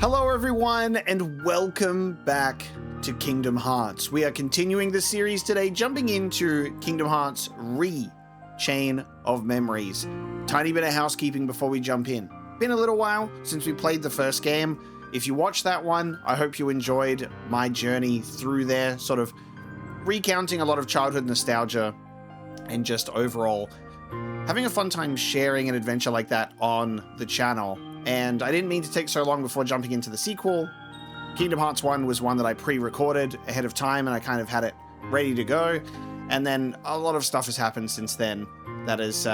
Hello everyone and welcome back to Kingdom Hearts. We are continuing the series today, jumping into Kingdom Hearts Chain of Memories. Tiny bit of housekeeping before we jump in. Been a little while since we played the first game. If you watched that one, I hope you enjoyed my journey through there, sort of recounting a lot of childhood nostalgia and just overall having a fun time sharing an adventure like that on the channel. And I didn't mean to take so long before jumping into the sequel. Kingdom Hearts 1 was one that I pre-recorded ahead of time and I kind of had it ready to go. And then a lot of stuff has happened since then that has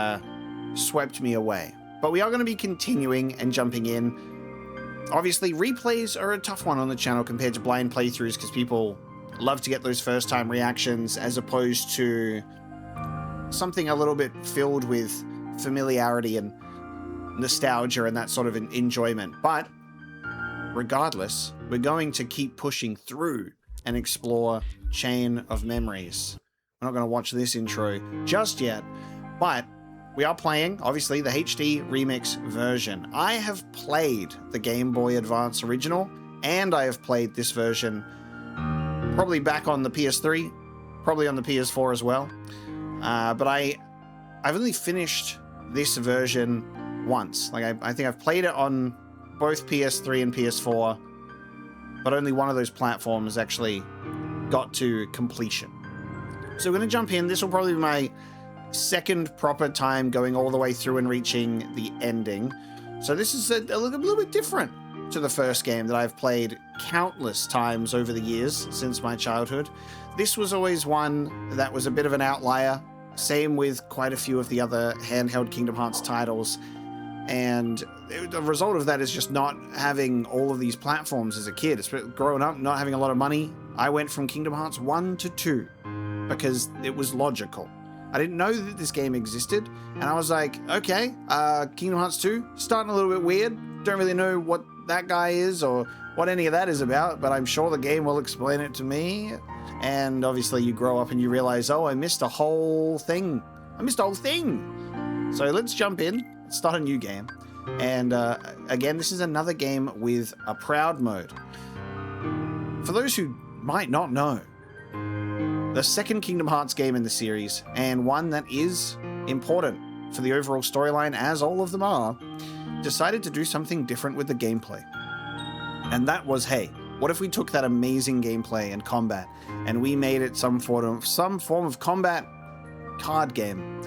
swept me away. But we are going to be continuing and jumping in. Obviously, replays are a tough one on the channel compared to blind playthroughs because people love to get those first-time reactions as opposed to something a little bit filled with familiarity and nostalgia and that sort of enjoyment. But regardless, we're going to keep pushing through and explore Chain of Memories. We're not going to watch this intro just yet, but we are playing, obviously, the HD remix version. I have played the Game Boy Advance original, and I have played this version probably back on the PS3, probably on the PS4 as well. But I've only finished this version once. Like I think I've played it on both PS3 and PS4, but only one of those platforms actually got to completion. So we're going to jump in. This will probably be my second proper time going all the way through and reaching the ending. So this is a little bit different to the first game that I've played countless times over the years since my childhood. This was always one that was a bit of an outlier. Same with quite a few of the other handheld Kingdom Hearts titles. And the result of that is just not having all of these platforms as a kid. Growing up, not having a lot of money, I went from Kingdom Hearts 1 to 2 because it was logical. I didn't know that this game existed, and I was like, okay, Kingdom Hearts 2, starting a little bit weird. Don't really know what that guy is or what any of that is about, but I'm sure the game will explain it to me. And obviously you grow up and you realize, oh, I missed a whole thing. So let's jump in. Start a new game. And again, this is another game with a proud mode. For those who might not know, the second Kingdom Hearts game in the series, and one that is important for the overall storyline, as all of them are, decided to do something different with the gameplay. And that was, hey, what if we took that amazing gameplay and combat and we made it some form of combat card game?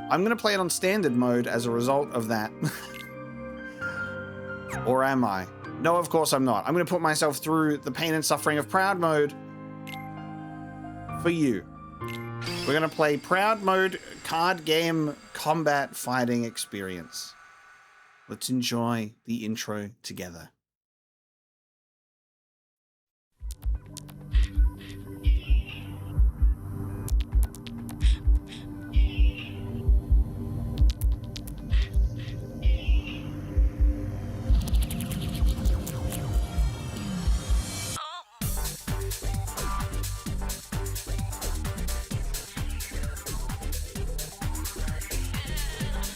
I'm going to play it on standard mode as a result of that. Or am I? No, of course I'm not. I'm going to put myself through the pain and suffering of proud mode for you. We're going to play proud mode card game combat fighting experience. Let's enjoy the intro together.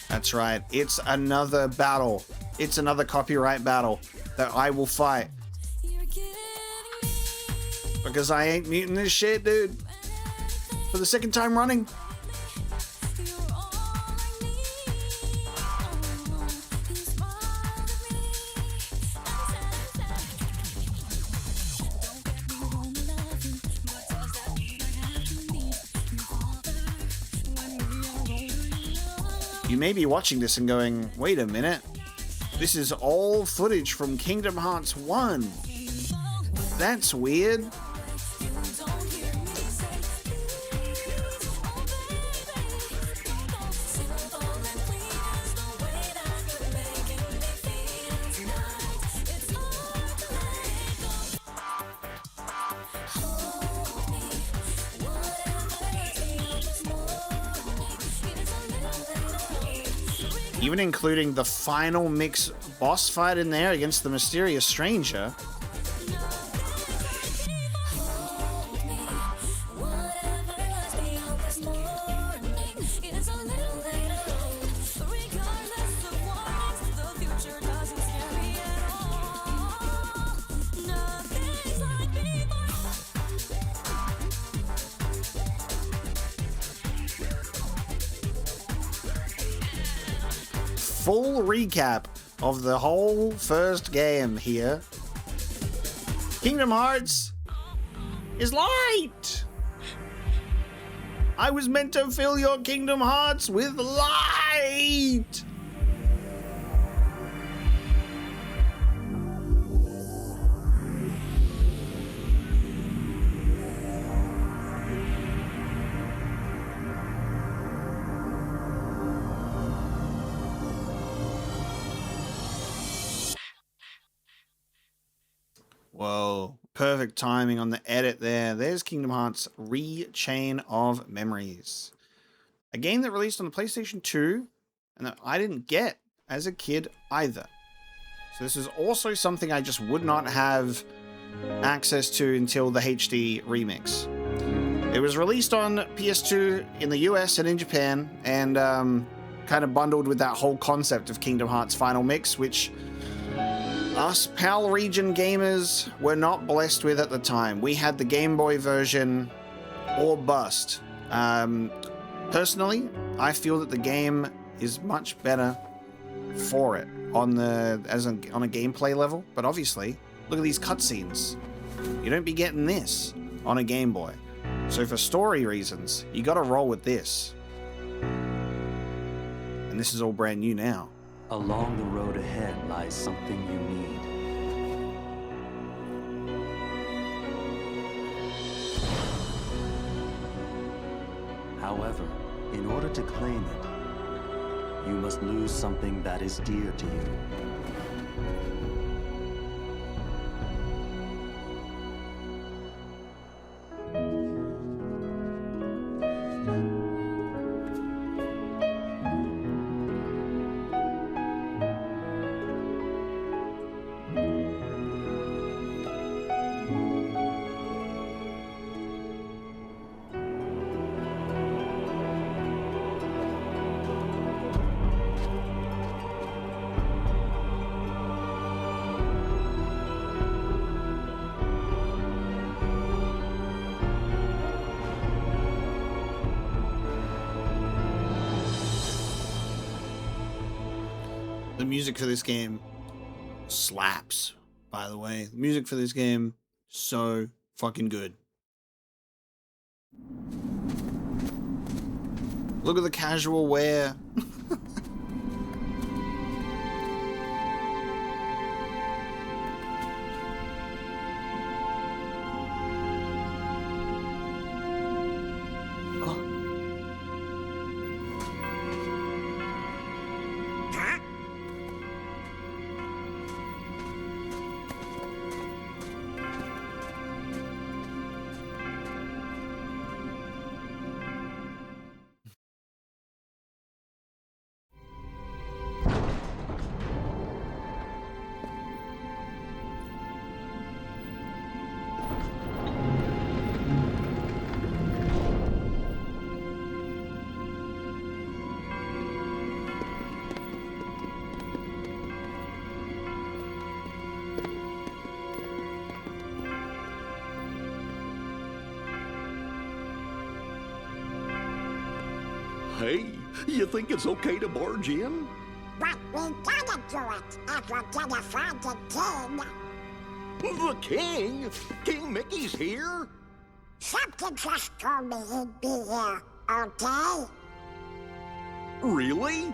That's right, it's another battle. It's another copyright battle that I will fight. Because I ain't muting this shit, dude. For the second time running. You may be watching this and going, wait a minute, this is all footage from Kingdom Hearts 1. That's weird. Even including the final mix boss fight in there against the mysterious stranger. full recap of the whole first game here. Kingdom Hearts is light! I was meant to fill your Kingdom Hearts with light! Whoa, perfect timing on the edit there. There's Kingdom Hearts Chain of Memories. A game that released on the PlayStation 2 and that I didn't get as a kid either. So this is also something I just would not have access to until the HD remix. It was released on PS2 in the US and in Japan, and kind of bundled with that whole concept of Kingdom Hearts Final Mix, which us PAL region gamers were not blessed with at the time. We had the Game Boy version or bust. Personally, I feel that the game is much better for it on a gameplay level, but obviously, look at these cutscenes. You don't be getting this on a Game Boy. So for story reasons, you gotta roll with this. And this is all brand new now. Along the road ahead lies something you need. However, in order to claim it, you must lose something that is dear to you. The music for this game slaps, by the way. The music for this game, so fucking good. Look at the casual wear. Hey, you think it's okay to barge in? But we gotta do it if we're gonna find the king. The king? King Mickey's here? Something just told me he'd be here, okay? Really?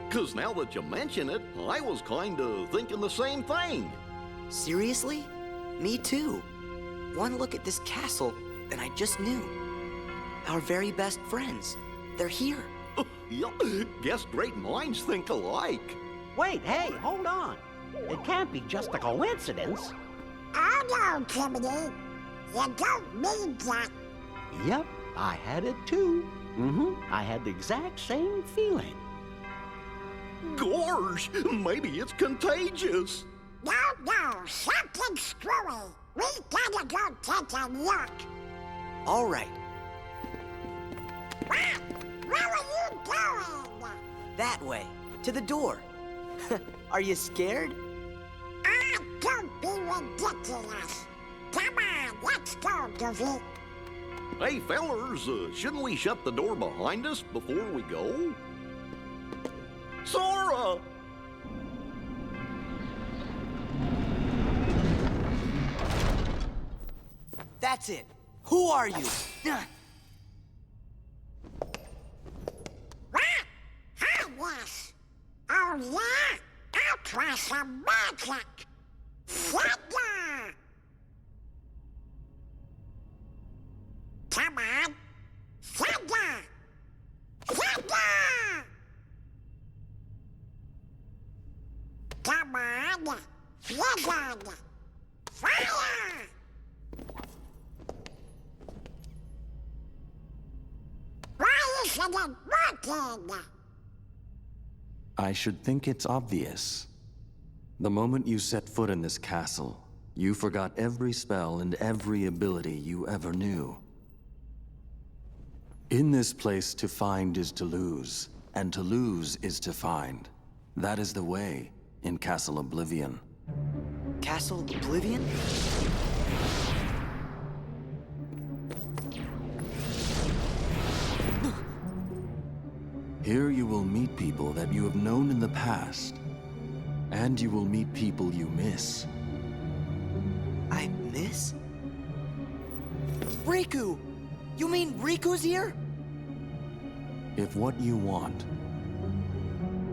'Cause now that you mention it, I was kinda thinking the same thing. Seriously? Me too. One look at this castle, and I just knew. Our very best friends. They're here. Yup, guess great minds think alike. Wait, hey, hold on. It can't be just a coincidence. Oh no, Jiminy. You don't mean that. Yep, I had it too. I had the exact same feeling. Gorge, maybe it's contagious. No, something's screwy. We gotta go take a look. All right, What? Where are you going? that way, to the door. Are you scared? Ah, don't be ridiculous. Come on, let's go, Goofy. Hey, fellers, shouldn't we shut the door behind us before we go? Sora! That's it. Who are you? What? Heartless. Oh yeah? I'll try some magic. Thunder! Come on. Thunder! Thunder! Come on. Blizzard! Fire! Why isn't it working? I should think it's obvious. The moment you set foot in this castle, you forgot every spell and every ability you ever knew. In this place, to find is to lose, and to lose is to find. That is the way in Castle Oblivion. Castle Oblivion? Here you will meet people that you have known in the past, and you will meet people you miss. I miss? Riku! You mean Riku's here? If what you want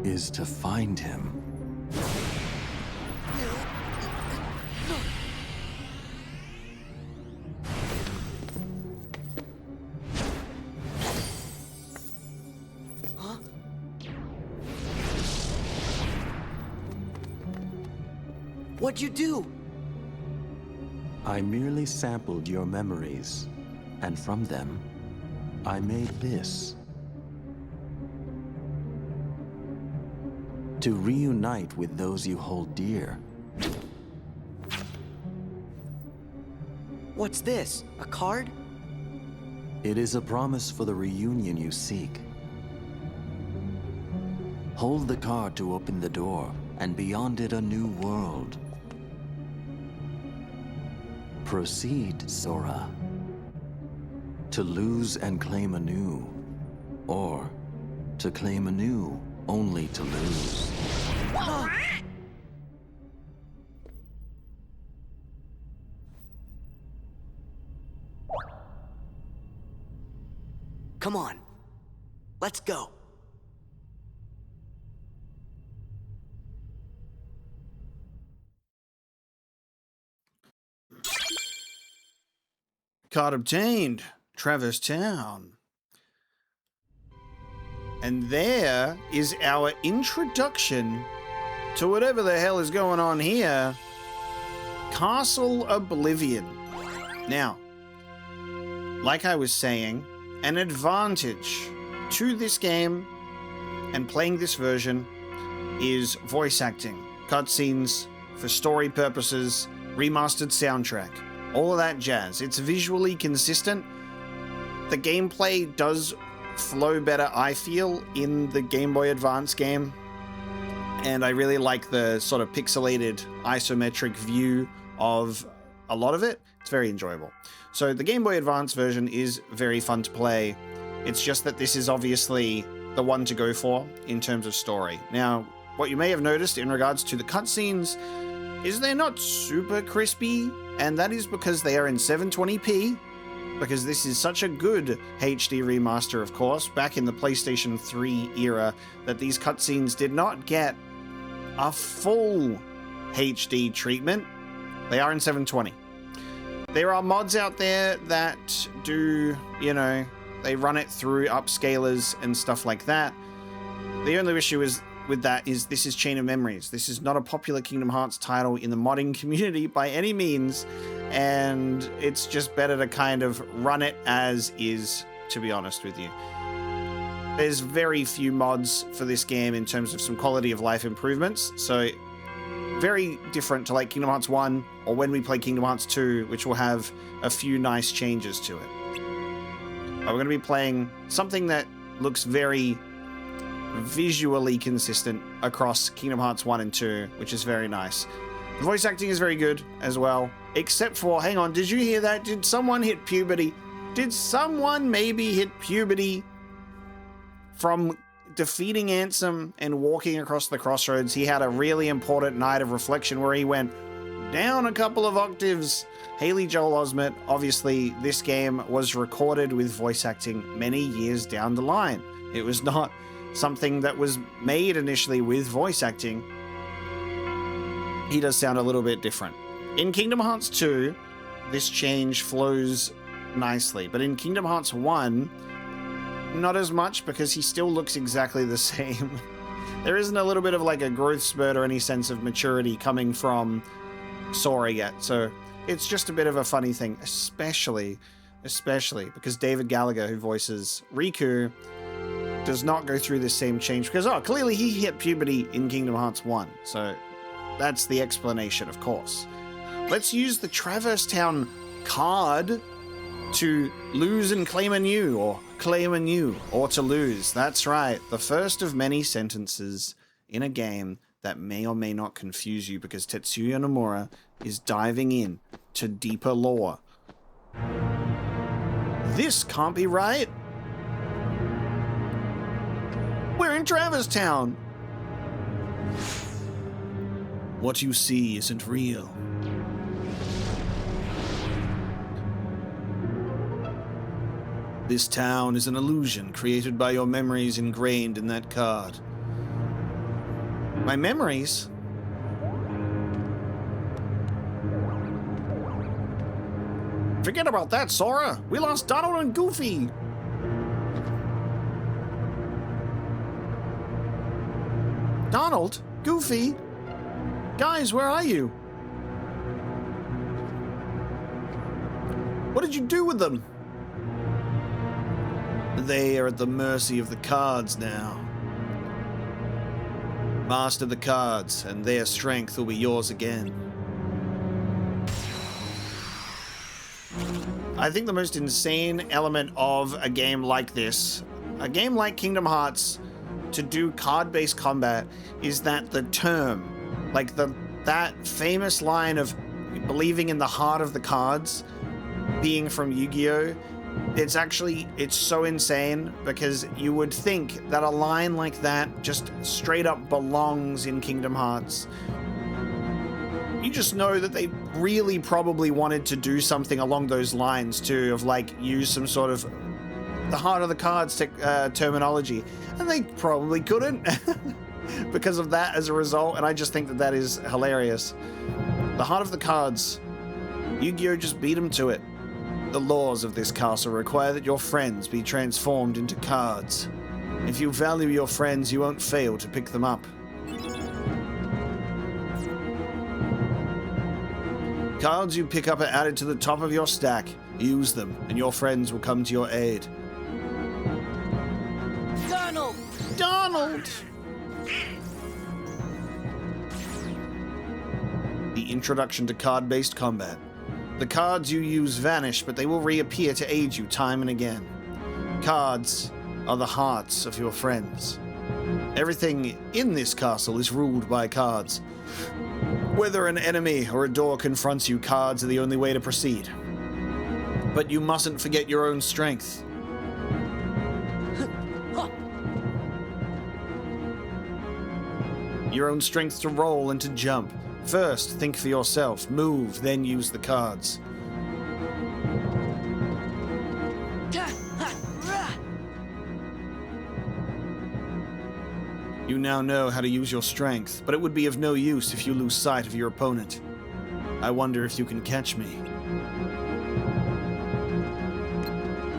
is to find him, Huh? What'd you do? I merely sampled your memories, and from them, I made this. To reunite with those you hold dear. What's this? A card? It is a promise for the reunion you seek. Hold the card to open the door, and beyond it a new world. Proceed, Sora. To lose and claim anew, or to claim anew only to lose. Come on. Let's go. Card obtained. Traverse Town. And there is our introduction to whatever the hell is going on here. Castle Oblivion. Now, like I was saying, an advantage to this game and playing this version is voice acting, cutscenes, for story purposes, remastered soundtrack, all of that jazz. It's visually consistent. The gameplay does flow better, I feel, in the Game Boy Advance game. And I really like the sort of pixelated isometric view of a lot of it. It's very enjoyable. So the Game Boy Advance version is very fun to play. It's just that this is obviously the one to go for in terms of story. Now, what you may have noticed in regards to the cutscenes is they're not super crispy, and that is because they are in 720p, because this is such a good HD remaster, of course, back in the PlayStation 3 era, that these cutscenes did not get a full HD treatment. They are in 720. There are mods out there that do, they run it through upscalers and stuff like that. The only issue with that is this is Chain of Memories. This is not a popular Kingdom Hearts title in the modding community by any means, and it's just better to kind of run it as is, to be honest with you. There's very few mods for this game in terms of some quality of life improvements, so very different to like Kingdom Hearts 1 or when we play Kingdom Hearts 2, which will have a few nice changes to it. But we're going to be playing something that looks very visually consistent across Kingdom Hearts 1 and 2, which is very nice. The voice acting is very good as well, except for, hang on, did you hear that? Did someone hit puberty? Did someone maybe hit puberty from defeating Ansem and walking across the crossroads, he had a really important night of reflection where he went down a couple of octaves. Haley Joel Osment, obviously this game was recorded with voice acting many years down the line. It was not something that was made initially with voice acting. He does sound a little bit different. In Kingdom Hearts 2, this change flows nicely, but in Kingdom Hearts 1, not as much, because he still looks exactly the same. There isn't a little bit of like a growth spurt or any sense of maturity coming from Sora yet, so it's just a bit of a funny thing, especially because David Gallagher, who voices Riku, does not go through this same change, because clearly he hit puberty in Kingdom Hearts 1, so that's the explanation, of course. Let's use the Traverse Town card to lose and claim anew, or claim anew, or to lose. That's right, the first of many sentences in a game that may or may not confuse you, because Tetsuya Nomura is diving in to deeper lore. This can't be right. We're in Traverse Town. What you see isn't real. This town is an illusion created by your memories ingrained in that card. My memories? Forget about that, Sora. We lost Donald and Goofy. Donald? Goofy? Guys, where are you? What did you do with them? They are at the mercy of the cards now. Master the cards, and their strength will be yours again. I think the most insane element of a game like this, a game like Kingdom Hearts, to do card-based combat, is that the term, like that famous line of believing in the heart of the cards being from Yu-Gi-Oh! It's so insane, because you would think that a line like that just straight up belongs in Kingdom Hearts. You just know that they really probably wanted to do something along those lines too, of like use some sort of the heart of the cards terminology, and they probably couldn't because of that as a result, and I just think that is hilarious. The heart of the cards, Yu-Gi-Oh! Just beat them to it. The laws of this castle require that your friends be transformed into cards. If you value your friends, you won't fail to pick them up. Cards you pick up are added to the top of your stack. Use them, and your friends will come to your aid. Donald! Donald! The introduction to card-based combat. The cards you use vanish, but they will reappear to aid you time and again. Cards are the hearts of your friends. Everything in this castle is ruled by cards. Whether an enemy or a door confronts you, cards are the only way to proceed. But you mustn't forget your own strength. Your own strength to roll and to jump. First, think for yourself, move, then use the cards. You now know how to use your strength, but it would be of no use if you lose sight of your opponent. I wonder if you can catch me.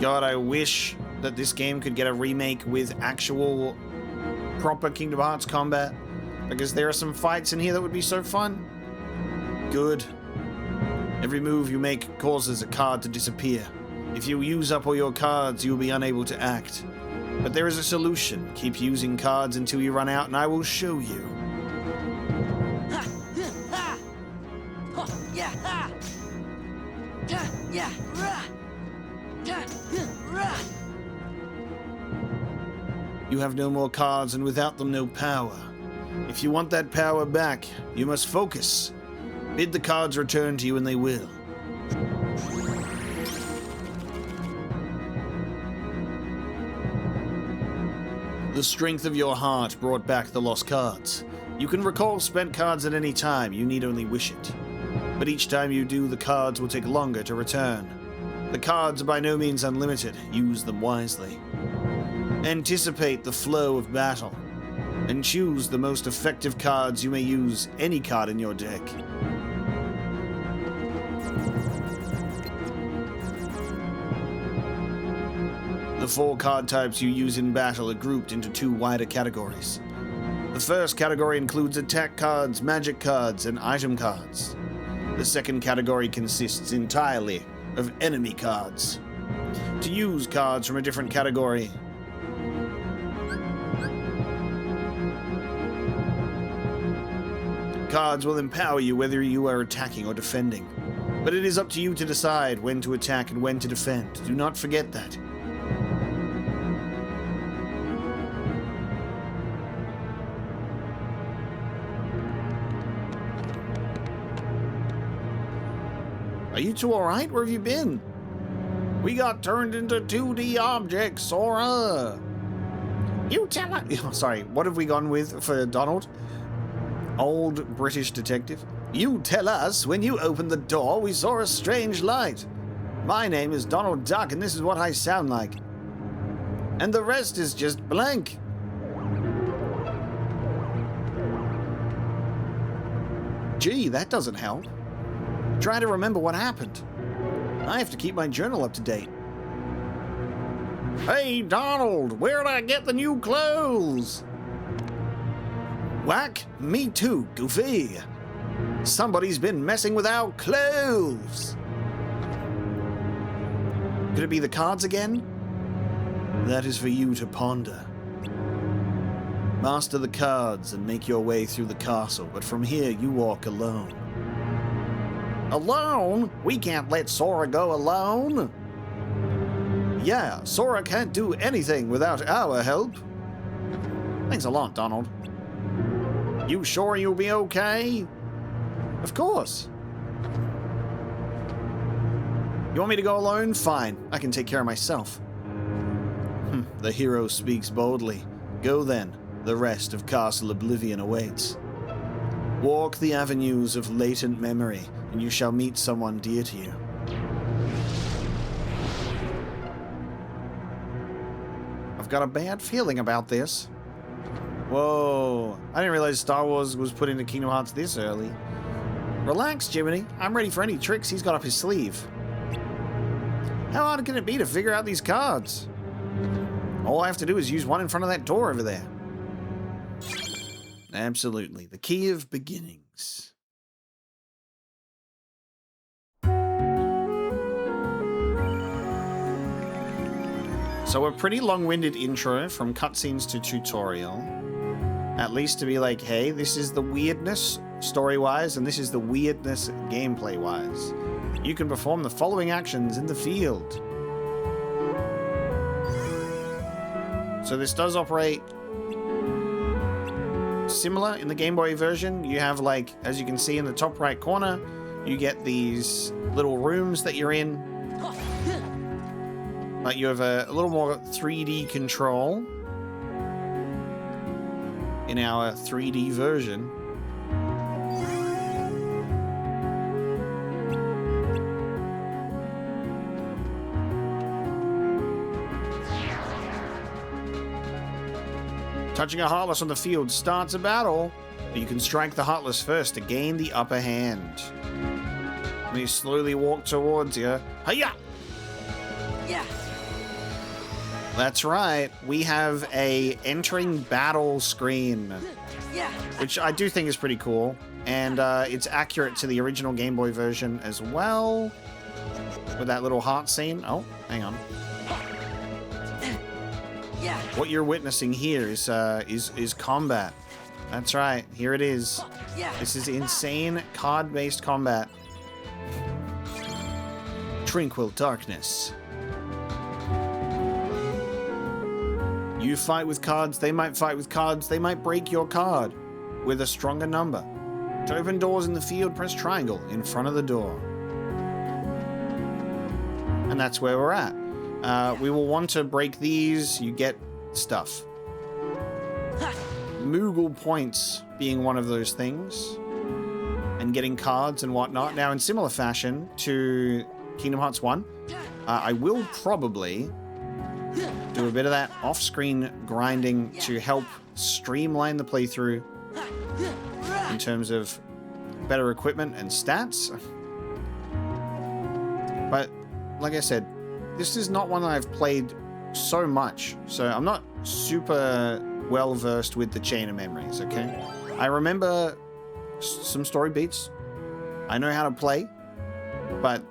God, I wish that this game could get a remake with actual proper Kingdom Hearts combat, because there are some fights in here that would be so fun. Good. Every move you make causes a card to disappear. If you use up all your cards, you will be unable to act. But there is a solution. Keep using cards until you run out, and I will show you. You have no more cards, and without them, no power. If you want that power back, you must focus. Bid the cards return to you, and they will. The strength of your heart brought back the lost cards. You can recall spent cards at any time, you need only wish it. But each time you do, the cards will take longer to return. The cards are by no means unlimited, use them wisely. Anticipate the flow of battle, and choose the most effective cards. You may use any card in your deck. The 4 card types you use in battle are grouped into 2 wider categories. The first category includes attack cards, magic cards, and item cards. The second category consists entirely of enemy cards. To use cards from a different category, cards will empower you whether you are attacking or defending. But it is up to you to decide when to attack and when to defend. Do not forget that. Are you two alright? Where have you been? We got turned into 2D objects, Sora! You tell us... Oh, sorry, what have we gone with for Donald? Old British detective. You tell us when you opened the door we saw a strange light. My name is Donald Duck and this is what I sound like. And the rest is just blank. Gee, that doesn't help. Try to remember what happened. I have to keep my journal up to date. Hey, Donald, where'd I get the new clothes? Whack, me too, Goofy. Somebody's been messing with our clothes. Could it be the cards again? That is for you to ponder. Master the cards and make your way through the castle, but from here you walk alone. Alone? We can't let Sora go alone. Yeah, Sora can't do anything without our help. Thanks a lot, Donald. You sure you'll be okay? Of course. You want me to go alone? Fine, I can take care of myself. The hero speaks boldly. Go then, the rest of Castle Oblivion awaits. Walk the avenues of latent memory, and you shall meet someone dear to you. I've got a bad feeling about this. Whoa, I didn't realize Star Wars was put into Kingdom Hearts this early. Relax, Jiminy. I'm ready for any tricks he's got up his sleeve. How hard can it be to figure out these cards? All I have to do is use one in front of that door over there. Absolutely. The key of beginnings. So a pretty long-winded intro from cutscenes to tutorial. At least to be like, hey, this is the weirdness story-wise, and this is the weirdness gameplay-wise. You can perform the following actions in the field. So this does operate similar in the Game Boy version. You have, like, as you can see in the top right corner, you get these little rooms that you're in. But you have a little more 3D control in our 3D version. Touching a Heartless on the field starts a battle, but you can strike the Heartless first to gain the upper hand. And you slowly walk towards you. Hiya! Yeah. That's right, we have a entering battle screen, Yeah. which I do think is pretty cool, and it's accurate to the original Game Boy version as well, with that little heart scene. Oh, hang on. Yeah. What you're witnessing here is combat. That's right, here it is. Yeah. This is insane card-based combat. Tranquil darkness. You fight with cards, they might fight with cards, they might break your card with a stronger number. To open doors in the field, press triangle in front of the door. And that's where we're at. We will want to break these, you get stuff. Moogle points being one of those things, and getting cards and whatnot. Now, in similar fashion to Kingdom Hearts 1, I will probably do a bit of that off-screen grinding to help streamline the playthrough in terms of better equipment and stats. But like I said, this is not one that I've played so much, so I'm not super well versed with the Chain of Memories, okay? I remember some story beats. I know how to play, but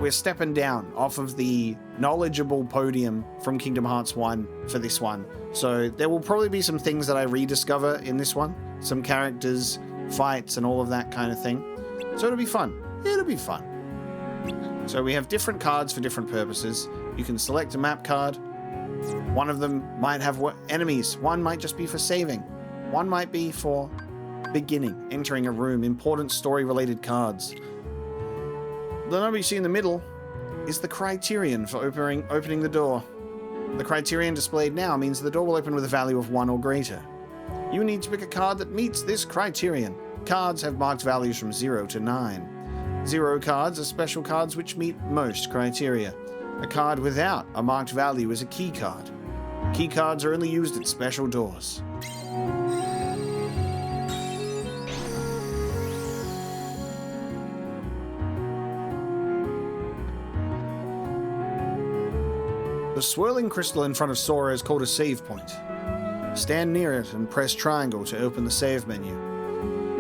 we're stepping down off of the knowledgeable podium from Kingdom Hearts 1 for this one. So there will probably be some things that I rediscover in this one, some characters, fights, and all of that kind of thing. So it'll be fun. It'll be fun. So we have different cards for different purposes. You can select a map card. One of them might have enemies. One might just be for saving. One might be for beginning, entering a room, important story-related cards. The number you see in the middle is the criterion for opening the door. The criterion displayed now means the door will open with a value of 1 or greater. You need to pick a card that meets this criterion. Cards have marked values from 0 to 9. 0 cards are special cards which meet most criteria. A card without a marked value is a key card. Key cards are only used at special doors. The swirling crystal in front of Sora is called a save point. Stand near it and press triangle to open the save menu.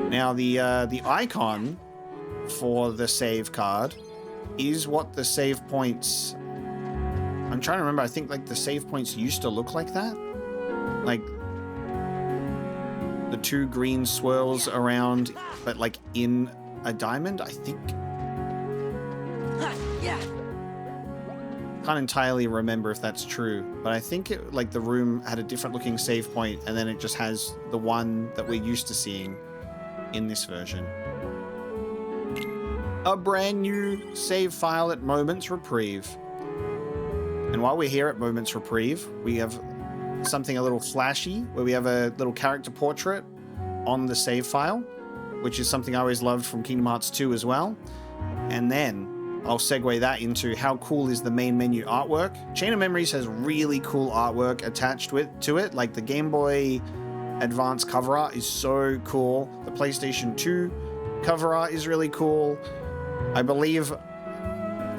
Now the icon for the save card is what the save points... I'm trying to remember, I think like the save points used to look like that. Like the 2 green swirls around, but like in a diamond, I think. Can't entirely remember if that's true, but I think it, like the room had a different looking save point, and then it just has the one that we're used to seeing in this version. A brand new save file at Moments Reprieve. And while we're here at Moments Reprieve, we have something a little flashy, where we have a little character portrait on the save file, which is something I always loved from Kingdom Hearts 2 as well. And then I'll segue that into how cool is the main menu artwork. Chain of Memories has really cool artwork attached to it, like the Game Boy Advance cover art is so cool. The PlayStation 2 cover art is really cool. I believe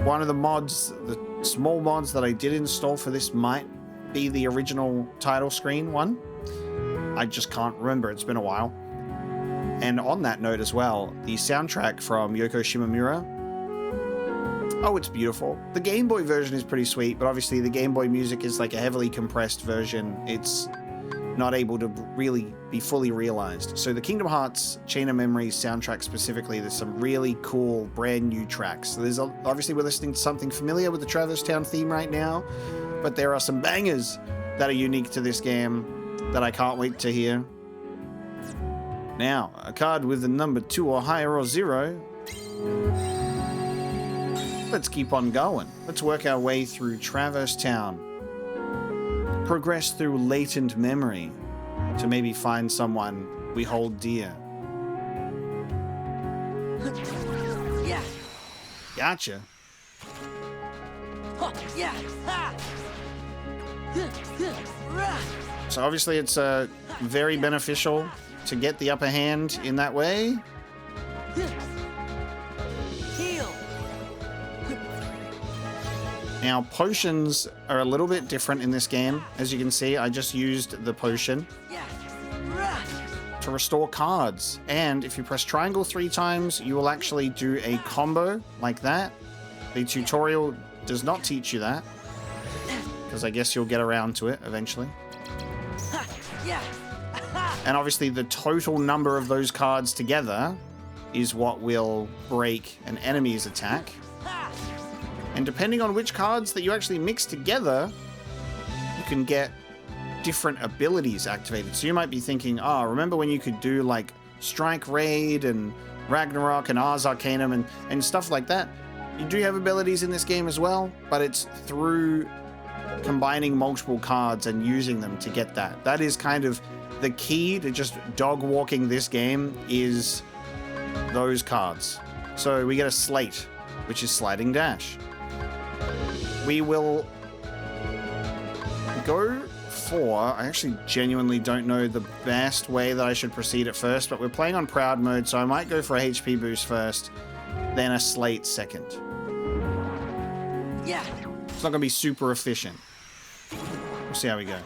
one of the mods, the small mods that I did install for this might be the original title screen one. I just can't remember, it's been a while. And on that note as well, the soundtrack from Yoko Shimomura, oh, it's beautiful. The Game Boy version is pretty sweet, but obviously the Game Boy music is like a heavily compressed version. It's not able to really be fully realized. So the Kingdom Hearts Chain of Memories soundtrack specifically, there's some really cool brand new tracks. So there's obviously we're listening to something familiar with the Traverse Town theme right now, but there are some bangers that are unique to this game that I can't wait to hear. Now, a card with the number 2 or higher or 0. Let's keep on going. Let's work our way through Traverse Town. Progress through latent memory to maybe find someone we hold dear. Yeah. Gotcha. Yeah. So obviously it's very beneficial to get the upper hand in that way. Heal. Now, potions are a little bit different in this game. As you can see, I just used the potion to restore cards. And if you press triangle 3 times, you will actually do a combo like that. The tutorial does not teach you that, because I guess you'll get around to it eventually. And obviously the total number of those cards together is what will break an enemy's attack. And depending on which cards that you actually mix together, you can get different abilities activated. So you might be thinking, oh, remember when you could do like Strike Raid and Ragnarok and Ars Arcanum and stuff like that? You do have abilities in this game as well, but it's through combining multiple cards and using them to get that. That is kind of the key to just dog walking this game is those cards. So we get a slate, which is sliding dash. We will go for, I actually genuinely don't know the best way that I should proceed at first, but we're playing on proud mode, so I might go for a HP boost first, then a slate second. Yeah. It's not going to be super efficient. We'll see how we go.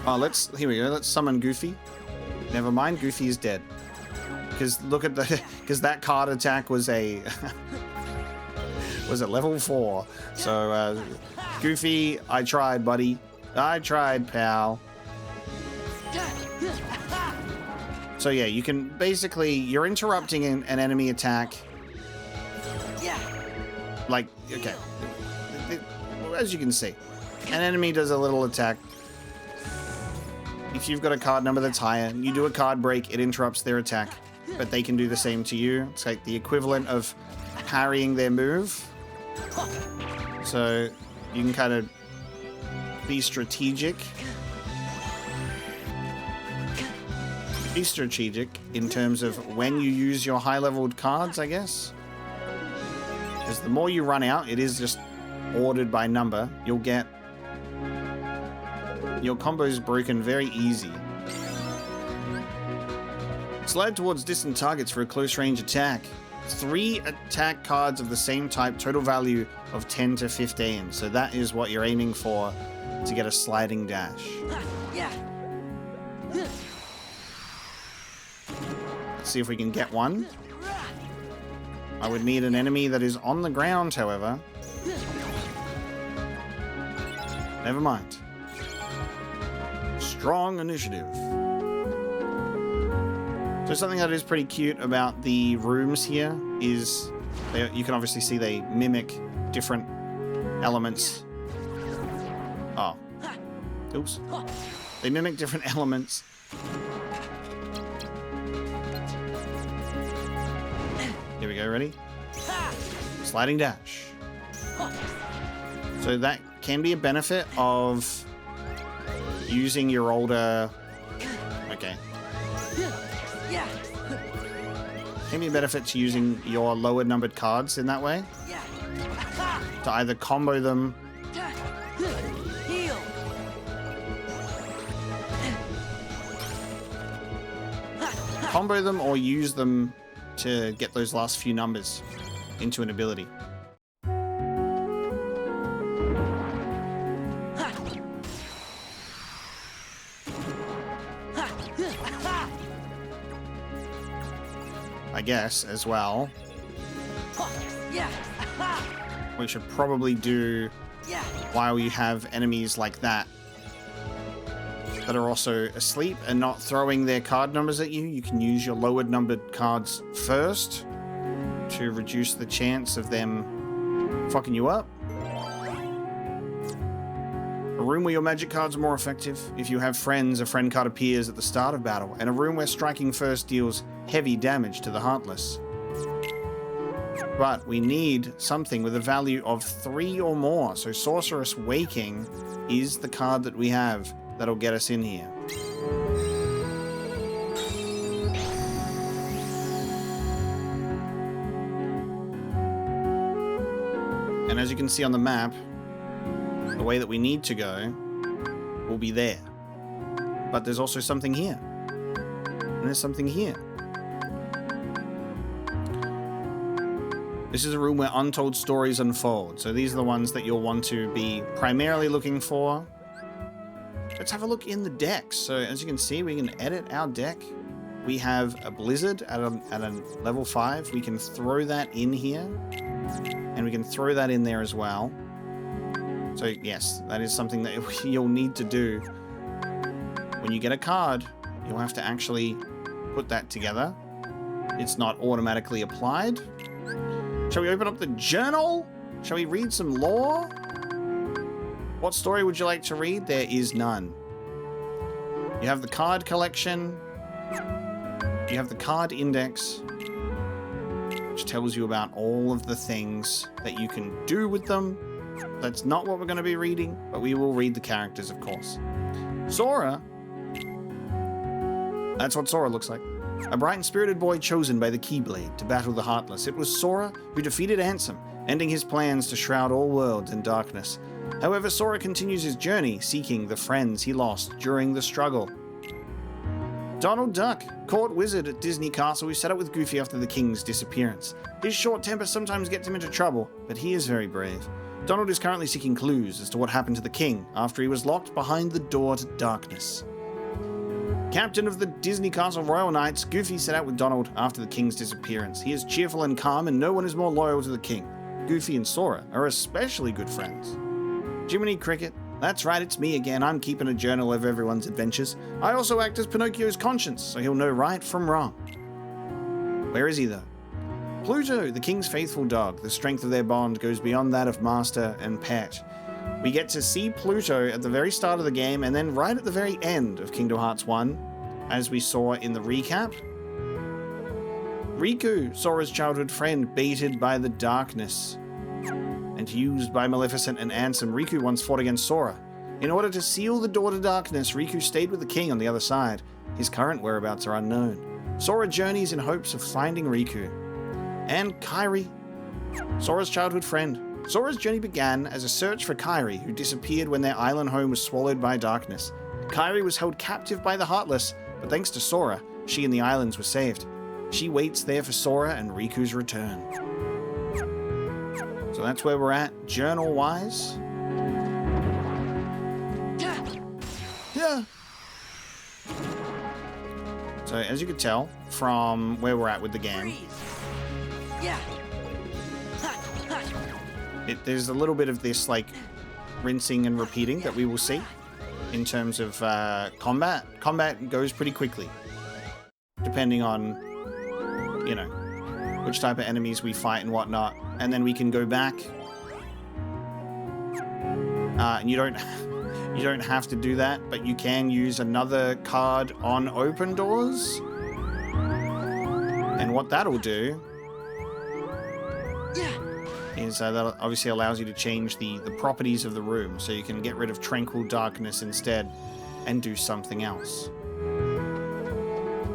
Oh, here we go. Let's summon Goofy. Never mind, Goofy is dead. Because look at because that card attack was a was at level 4. So Goofy, I tried, buddy. I tried, pal. So yeah, you can basically, you're interrupting an enemy attack. Like, okay. As you can see, an enemy does a little attack. If you've got a card number that's higher, you do a card break, it interrupts their attack. But they can do the same to you. It's like the equivalent of parrying their move. So you can kind of be strategic. Be strategic in terms of when you use your high-leveled cards, I guess. Because the more you run out, it is just ordered by number. You'll get your combos broken very easy. Slide towards distant targets for a close range attack. 3 attack cards of the same type, total value of 10 to 15. So that is what you're aiming for to get a sliding dash. Let's see if we can get one. I would need an enemy that is on the ground, however. Never mind. Strong initiative. So something that is pretty cute about the rooms here is you can obviously see they mimic different elements. Oh. Oops. They mimic different elements. Here we go, ready? Sliding dash. So that can be a benefit of using your older... Okay. Can be a benefit to using your lower numbered cards in that way. To either combo them... Combo them or use them to get those last few numbers into an ability. I guess, as well. We should probably do, while you have enemies like that that are also asleep and not throwing their card numbers at you, you can use your lowered numbered cards first to reduce the chance of them fucking you up. A room where your magic cards are more effective. If you have friends, a friend card appears at the start of battle, and a room where striking first deals heavy damage to the Heartless. But we need something with a value of 3 or more, so Sorceress Waking is the card that we have that'll get us in here. And as you can see on the map, the way that we need to go will be there. But there's also something here. And there's something here. This is a room where untold stories unfold. So these are the ones that you'll want to be primarily looking for. Let's have a look in the decks. So as you can see, we can edit our deck. We have a Blizzard at a level 5. We can throw that in here. And we can throw that in there as well. So yes, that is something that you'll need to do. When you get a card, you'll have to actually put that together. It's not automatically applied. Shall we open up the journal? Shall we read some lore? What story would you like to read? There is none. You have the card collection. You have the card index, which tells you about all of the things that you can do with them. That's not what we're going to be reading, but we will read the characters, of course. Sora? That's what Sora looks like. A bright and spirited boy chosen by the Keyblade to battle the Heartless. It was Sora who defeated Ansem, ending his plans to shroud all worlds in darkness. However, Sora continues his journey, seeking the friends he lost during the struggle. Donald Duck, court wizard at Disney Castle who set up with Goofy after the king's disappearance. His short temper sometimes gets him into trouble, but he is very brave. Donald is currently seeking clues as to what happened to the king after he was locked behind the door to darkness. Captain of the Disney Castle Royal Knights, Goofy set out with Donald after the king's disappearance. He is cheerful and calm, and no one is more loyal to the king. Goofy and Sora are especially good friends. Jiminy Cricket. That's right, it's me again. I'm keeping a journal of everyone's adventures. I also act as Pinocchio's conscience, so he'll know right from wrong. Where is he, though? Pluto, the king's faithful dog. The strength of their bond goes beyond that of master and pet. We get to see Pluto at the very start of the game, and then right at the very end of Kingdom Hearts 1, as we saw in the recap. Riku, Sora's childhood friend, baited by the darkness and used by Maleficent and Ansem, Riku once fought against Sora. In order to seal the door to darkness, Riku stayed with the king on the other side. His current whereabouts are unknown. Sora journeys in hopes of finding Riku. And Kairi, Sora's childhood friend. Sora's journey began as a search for Kairi, who disappeared when their island home was swallowed by darkness. Kairi was held captive by the Heartless, but thanks to Sora, she and the islands were saved. She waits there for Sora and Riku's return. So that's where we're at, journal-wise. Yeah. So as you can tell from where we're at with the game, there's a little bit of this like rinsing and repeating that we will see in terms of combat. Combat goes pretty quickly, depending on, you know, which type of enemies we fight and whatnot. And then we can go back. And you don't have to do that, but you can use another card on open doors. And what that'll do is that obviously allows you to change the properties of the room, so you can get rid of tranquil darkness instead and do something else.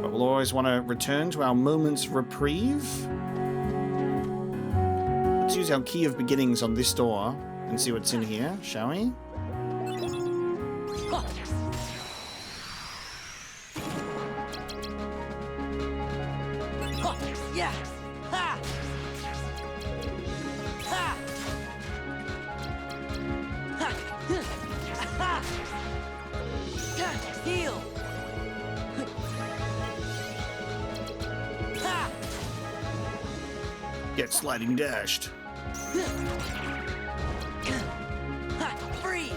But we'll always want to return to our moment's reprieve. Let's use our key of beginnings on this door and see what's in here, shall we? Get sliding dashed. Freeze!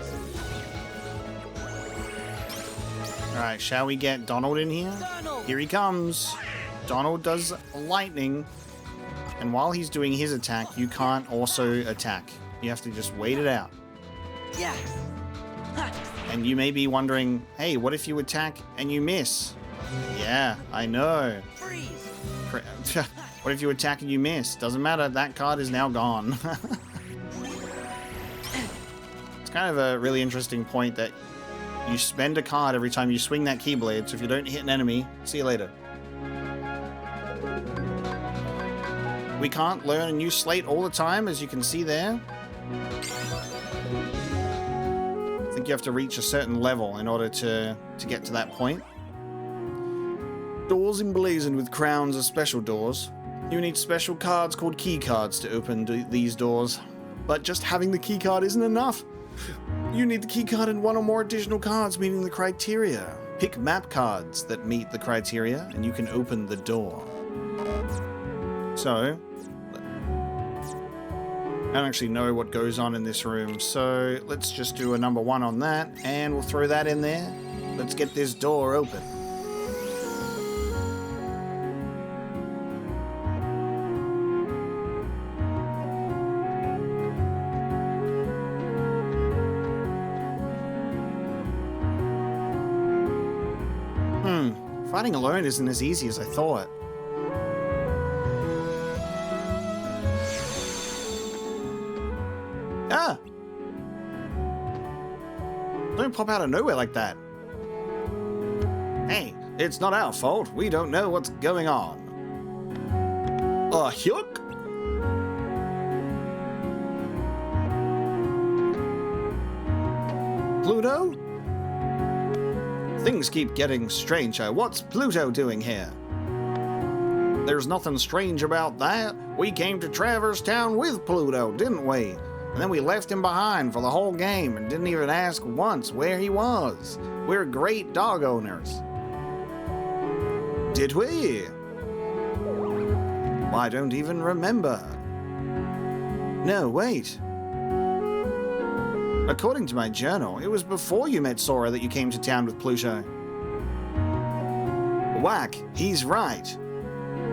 Alright, shall we get Donald in here? Donald! Here he comes. Donald does lightning. And while he's doing his attack, you can't also attack. You have to just wait it out. Yeah. And you may be wondering, hey, what if you attack and you miss? Yeah, I know. Freeze! What if you attack and you miss? Doesn't matter, that card is now gone. It's kind of a really interesting point that you spend a card every time you swing that Keyblade, so if you don't hit an enemy, see you later. We can't learn a new slate all the time, as you can see there. I think you have to reach a certain level in order to get to that point. Doors emblazoned with crowns are special doors. You need special cards called key cards to open these doors. But just having the key card isn't enough. You need the key card and one or more additional cards meeting the criteria. Pick map cards that meet the criteria and you can open the door. So, I don't actually know what goes on in this room, so let's just do a number 1 on that and we'll throw that in there. Let's get this door open. Fighting alone isn't as easy as I thought. Ah! Don't pop out of nowhere like that. Hey, it's not our fault. We don't know what's going on. Hyuk? Pluto? Things keep getting stranger. What's Pluto doing here? There's nothing strange about that. We came to Traverse Town with Pluto, didn't we? And then we left him behind for the whole game and didn't even ask once where he was. We're great dog owners. Did we? I don't even remember. No, wait. According to my journal, it was before you met Sora that you came to town with Pluto. Whack, he's right.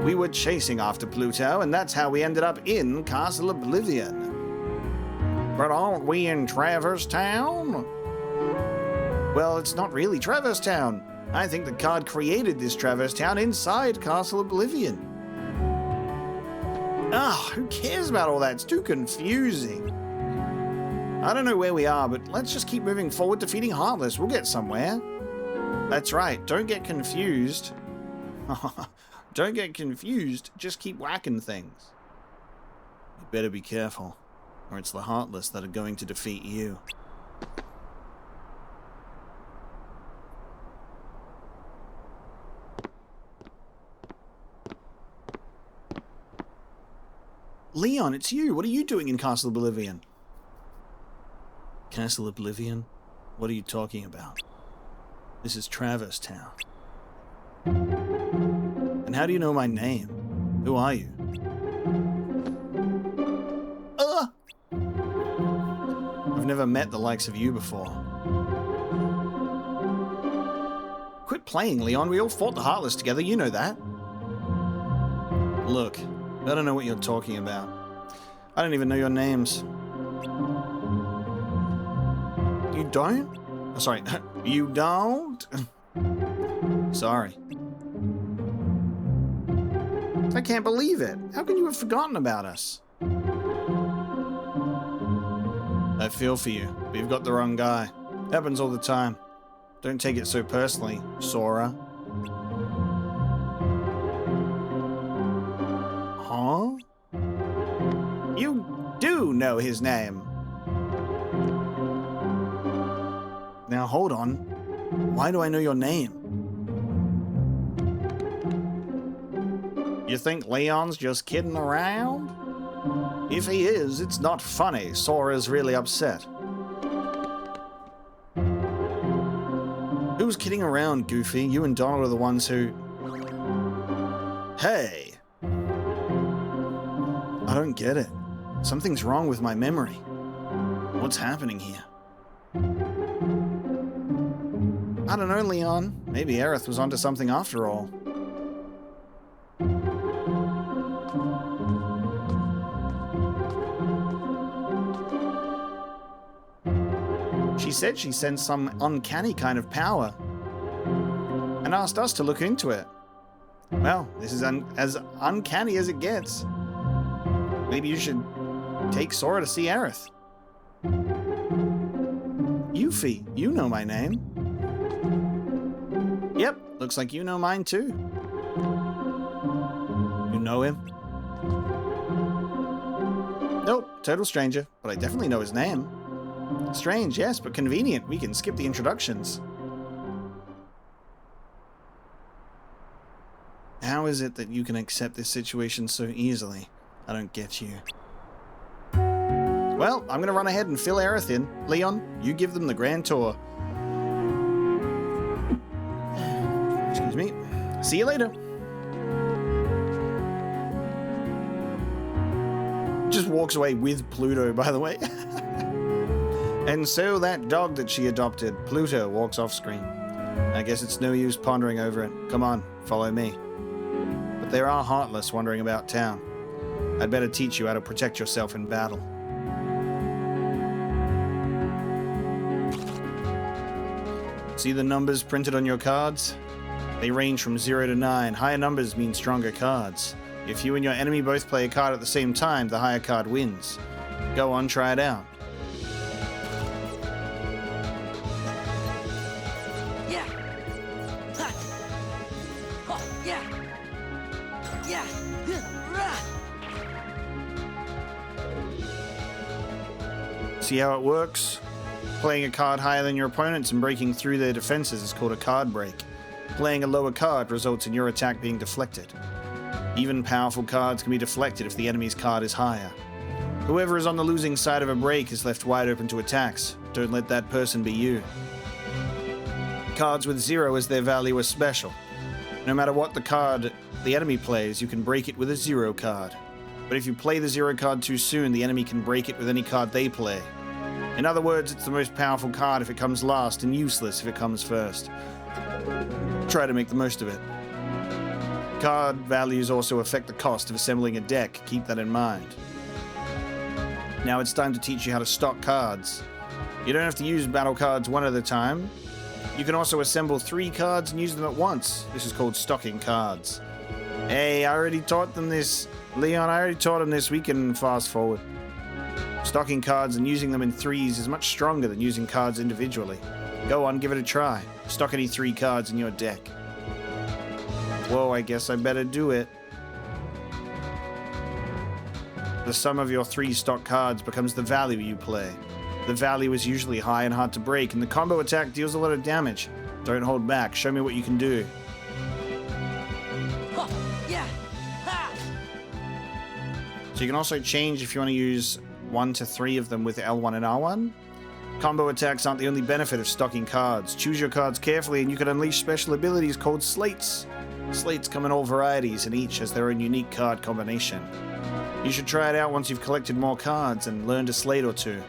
We were chasing after Pluto, and that's how we ended up in Castle Oblivion. But aren't we in Traverse Town? Well, it's not really Traverse Town. I think the card created this Traverse Town inside Castle Oblivion. Who cares about all that? It's too confusing. I don't know where we are, but let's just keep moving forward, defeating Heartless. We'll get somewhere. That's right, don't get confused. Don't get confused, just keep whacking things. You better be careful, or it's the Heartless that are going to defeat you. Leon, it's you. What are you doing in Castle Oblivion? Castle Oblivion? What are you talking about? This is Traverse Town. And how do you know my name? Who are you? I've never met the likes of you before. Quit playing, Leon. We all fought the Heartless together. You know that. Look, I don't know what you're talking about. I don't even know your names. You don't? Oh, sorry, you don't? Sorry. I can't believe it. How can you have forgotten about us? I feel for you, but you've got the wrong guy. Happens all the time. Don't take it so personally, Sora. Huh? You do know his name. Now hold on. Why do I know your name? You think Leon's just kidding around? If he is, it's not funny. Sora's really upset. Who's kidding around, Goofy? You and Donald are the ones who... Hey! I don't get it. Something's wrong with my memory. What's happening here? I don't know, Leon. Maybe Aerith was onto something after all. She said she sensed some uncanny kind of power and asked us to look into it. Well, this is as uncanny as it gets. Maybe you should take Sora to see Aerith. Yuffie, you know my name. Yep, looks like you know mine too. You know him? Nope, total stranger, but I definitely know his name. Strange, yes, but convenient. We can skip the introductions. How is it that you can accept this situation so easily? I don't get you. Well, I'm gonna run ahead and fill Aerith in. Leon, you give them the grand tour. Excuse me. See you later. Just walks away with Pluto, by the way. And so that dog that she adopted, Pluto, walks off screen. I guess it's no use pondering over it. Come on, follow me. But there are Heartless wandering about town. I'd better teach you how to protect yourself in battle. See the numbers printed on your cards? They range from 0 to 9. Higher numbers mean stronger cards. If you and your enemy both play a card at the same time, the higher card wins. Go on, try it out. Yeah. Yeah. See how it works? Playing a card higher than your opponents and breaking through their defenses is called a card break. Playing a lower card results in your attack being deflected. Even powerful cards can be deflected if the enemy's card is higher. Whoever is on the losing side of a break is left wide open to attacks. Don't let that person be you. Cards with 0 as their value are special. No matter what the card the enemy plays, you can break it with a 0 card. But if you play the 0 card too soon, the enemy can break it with any card they play. In other words, it's the most powerful card if it comes last and useless if it comes first. Try to make the most of it. Card values also affect the cost of assembling a deck. Keep that in mind. Now it's time to teach you how to stock cards. You don't have to use battle cards one at a time. You can also assemble 3 cards and use them at once. This is called stocking cards. Hey, I already taught them this. Leon, I already taught him this. We can fast forward. Stocking cards and using them in 3s is much stronger than using cards individually. Go on, give it a try. Stock any 3 cards in your deck. Whoa, I guess I better do it. The sum of your 3 stock cards becomes the value you play. The value is usually high and hard to break, and the combo attack deals a lot of damage. Don't hold back. Show me what you can do. So you can also change if you want to use 1 to 3 of them with L1 and R1. Combo attacks aren't the only benefit of stocking cards. Choose your cards carefully and you can unleash special abilities called slates. Slates come in all varieties and each has their own unique card combination. You should try it out once you've collected more cards and learned a slate or 2.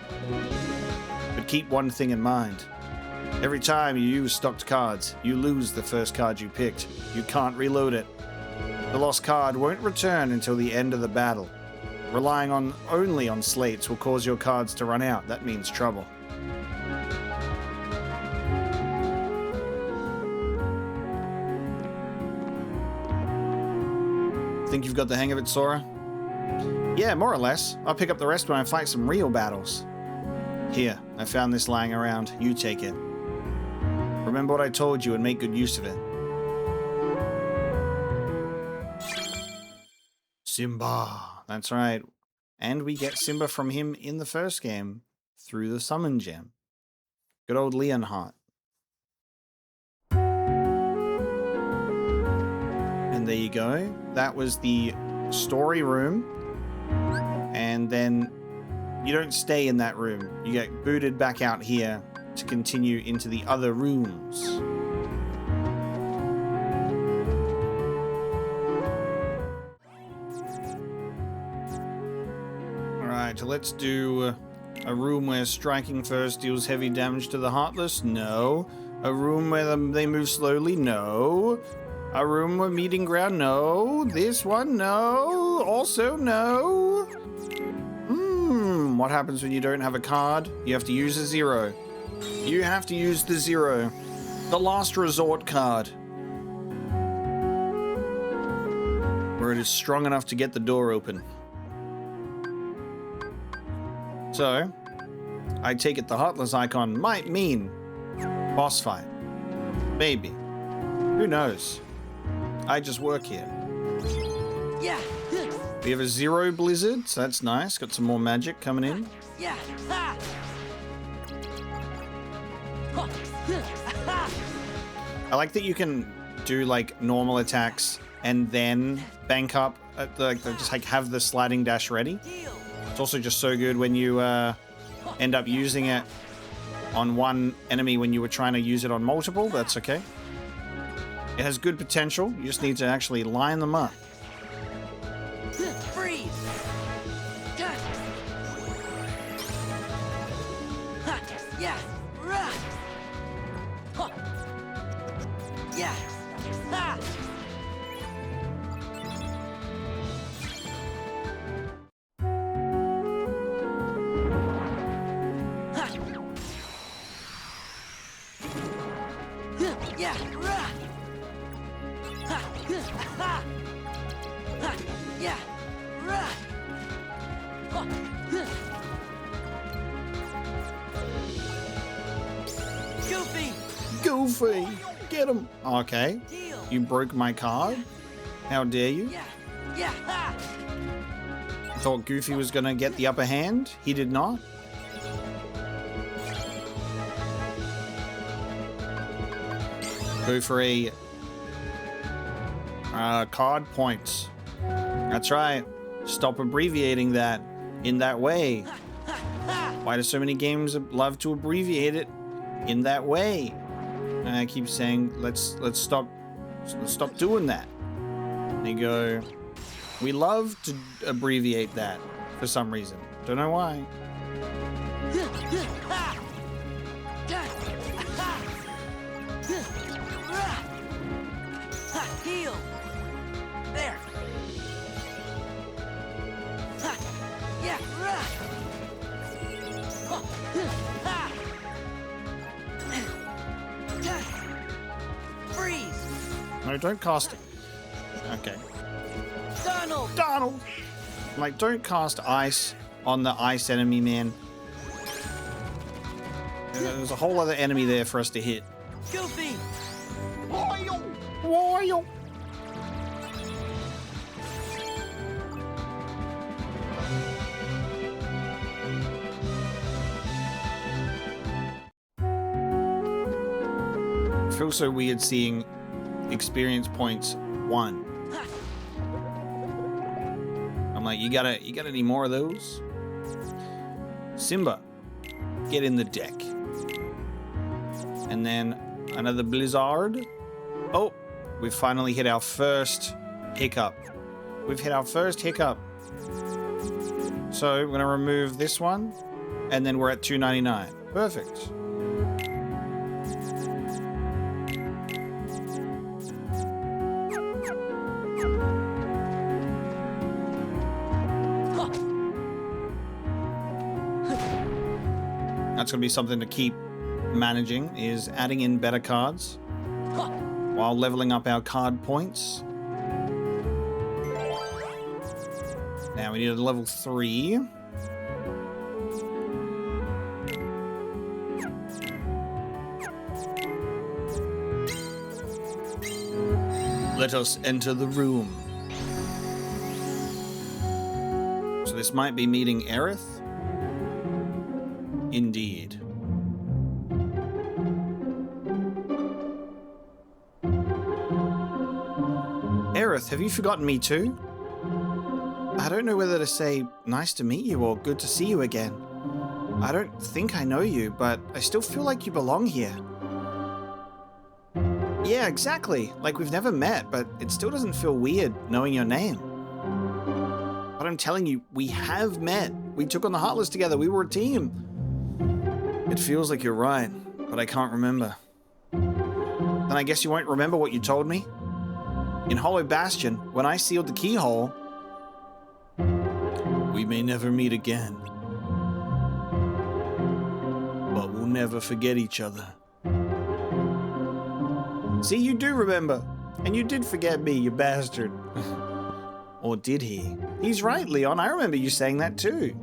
But keep one thing in mind. Every time you use stocked cards, you lose the first card you picked. You can't reload it. The lost card won't return until the end of the battle. Relying only on slates will cause your cards to run out. That means trouble. Think you've got the hang of it, Sora? Yeah, more or less. I'll pick up the rest when I fight some real battles. Here, I found this lying around. You take it. Remember what I told you and make good use of it. Simba. That's right. And we get Simba from him in the first game through the summon gem. Good old Leonhardt. And there you go. That was the story room. And then you don't stay in that room. You get booted back out here to continue into the other rooms. Alright, let's do a room where striking first deals heavy damage to the Heartless. No. A room where they move slowly. No. A room with meeting ground. No. This one. No. Also no. What happens when you don't have a card? You have to use a 0. You have to use the 0. The last resort card. Where it is strong enough to get the door open. So, I take it the Heartless icon might mean boss fight. Maybe. Who knows? I just work here. Yeah. We have a 0 blizzard, so that's nice. Got some more magic coming in. Yeah. I like that you can do like normal attacks and then bank up at just like have the sliding dash ready. It's also just so good when you end up using it on one enemy when you were trying to use it on multiple. That's okay. It has good potential. You just need to actually line them up. Freeze. Yeah. Yeah. Goofy! Get him! Okay. You broke my card? How dare you? Yeah. I thought Goofy was gonna get the upper hand. He did not. Go for a card points. That's right. Stop abbreviating that in that way. Why do so many games love to abbreviate it in that way? And I keep saying, let's stop doing that. They go, we love to abbreviate that for some reason. Don't know why. Heal. There. Yeah. Freeze. No, don't cast it. Okay. Donald! Like, don't cast ice on the ice enemy, man. There's a whole other enemy there for us to hit. Goofy. Royal! It feels so weird seeing experience points 1. I'm like, you got any more of those? Simba, get in the deck. And then another blizzard. Oh, we've finally hit our first hiccup. We've hit our first hiccup. So we're gonna remove this one, and then we're at 299. Perfect. That's gonna be something to keep managing, is adding in better cards while leveling up our card points. Now we need a level 3. Let us enter the room. So this might be meeting Aerith. Indeed. Aerith, have you forgotten me too? I don't know whether to say nice to meet you or good to see you again. I don't think I know you, but I still feel like you belong here. Yeah, exactly. Like we've never met, but it still doesn't feel weird knowing your name. But I'm telling you, we have met. We took on the Heartless together. We were a team. It feels like you're right, but I can't remember. Then I guess you won't remember what you told me? In Hollow Bastion, when I sealed the keyhole, we may never meet again, but we'll never forget each other. See, you do remember, and you did forget me, you bastard. Or did he? He's right, Leon, I remember you saying that too.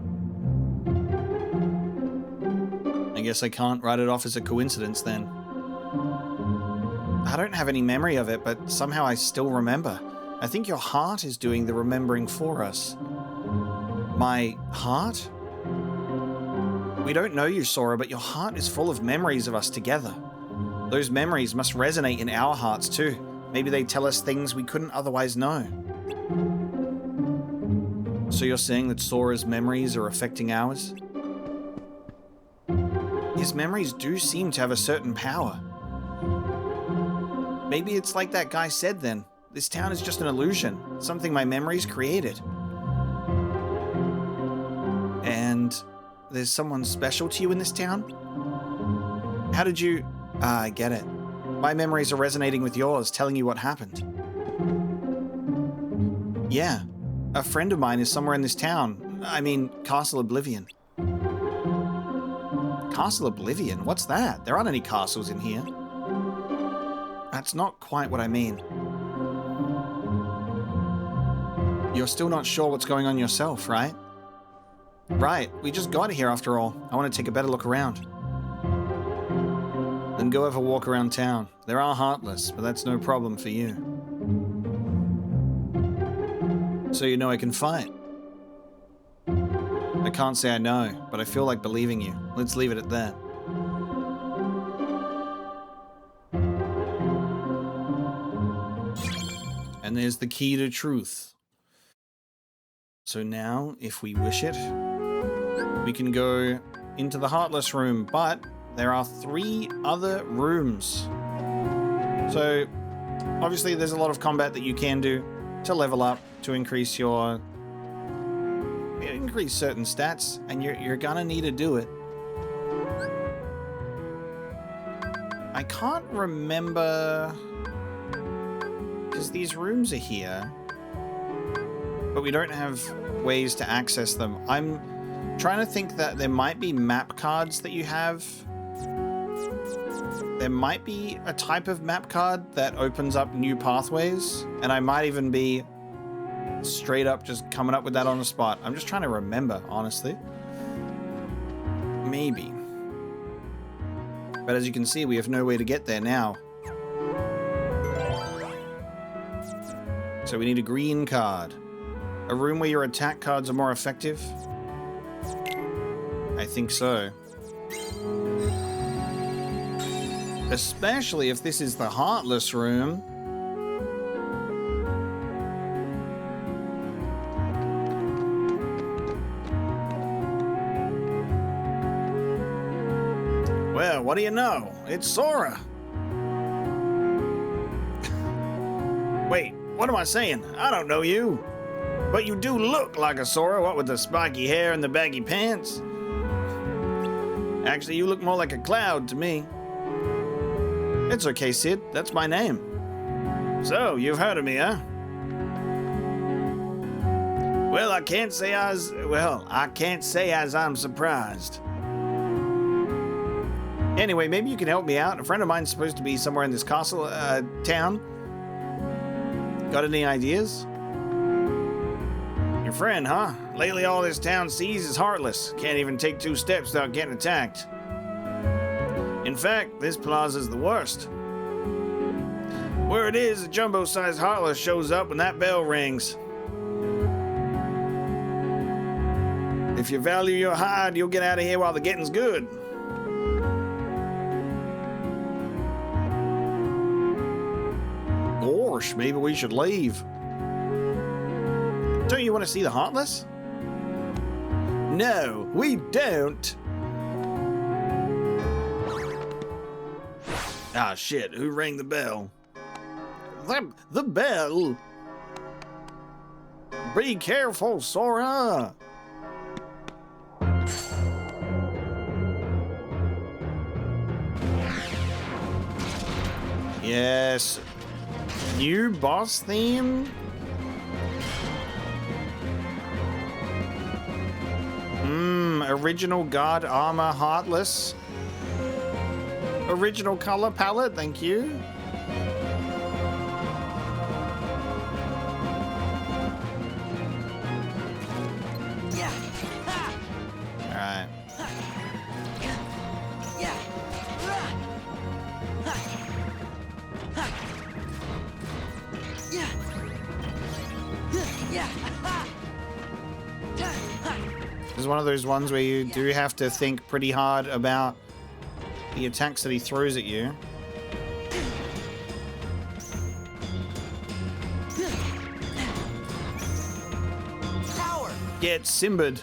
I guess I can't write it off as a coincidence then. I don't have any memory of it, but somehow I still remember. I think your heart is doing the remembering for us. My heart? We don't know you, Sora, but your heart is full of memories of us together. Those memories must resonate in our hearts too. Maybe they tell us things we couldn't otherwise know. So you're saying that Sora's memories are affecting ours? His memories do seem to have a certain power. Maybe it's like that guy said then. This town is just an illusion, something my memories created. And there's someone special to you in this town? How did you... I get it. My memories are resonating with yours, telling you what happened. Yeah, a friend of mine is somewhere in this town. I mean, Castle Oblivion. Castle Oblivion? What's that? There aren't any castles in here. That's not quite what I mean. You're still not sure what's going on yourself, right? Right, we just got here after all. I want to take a better look around. Then go have a walk around town. There are Heartless, but that's no problem for you. So you know I can fight. I can't say I know, but I feel like believing you. Let's leave it at that. And there's the key to truth. So now, if we wish it, we can go into the Heartless room, but there are 3 other rooms. So, obviously there's a lot of combat that you can do to level up, to increase certain stats, and you're gonna need to do it. I can't remember, because these rooms are here, but we don't have ways to access them. I'm trying to think that there might be map cards that you have. There might be a type of map card that opens up new pathways, and I might even be straight up just coming up with that on the spot. I'm just trying to remember, honestly. Maybe. But as you can see, we have no way to get there now. So we need a green card. A room where your attack cards are more effective? I think so. Especially if this is the Heartless room. Well, what do you know? It's Sora. Wait, what am I saying? I don't know you. But you do look like a Sora, what with the spiky hair and the baggy pants. Actually, you look more like a cloud to me. It's okay, Sid. That's my name. So, you've heard of me, huh? Well, I can't say as I'm surprised. Anyway, maybe you can help me out. A friend of mine's supposed to be somewhere in this castle town. Got any ideas? Your friend, huh? Lately all this town sees is Heartless. Can't even take 2 steps without getting attacked. In fact, this plaza's the worst. Where it is, a jumbo-sized Heartless shows up when that bell rings. If you value your hide, you'll get out of here while the getting's good. Gosh, maybe we should leave. Don't you want to see the Heartless? No, we don't. Ah, shit, who rang the bell? The bell? Be careful, Sora! Yes. New boss theme? Original guard armor Heartless. Original color palette, thank you. Alright. This is one of those ones where you do have to think pretty hard about the attacks that he throws at you. Power. Get Simbered.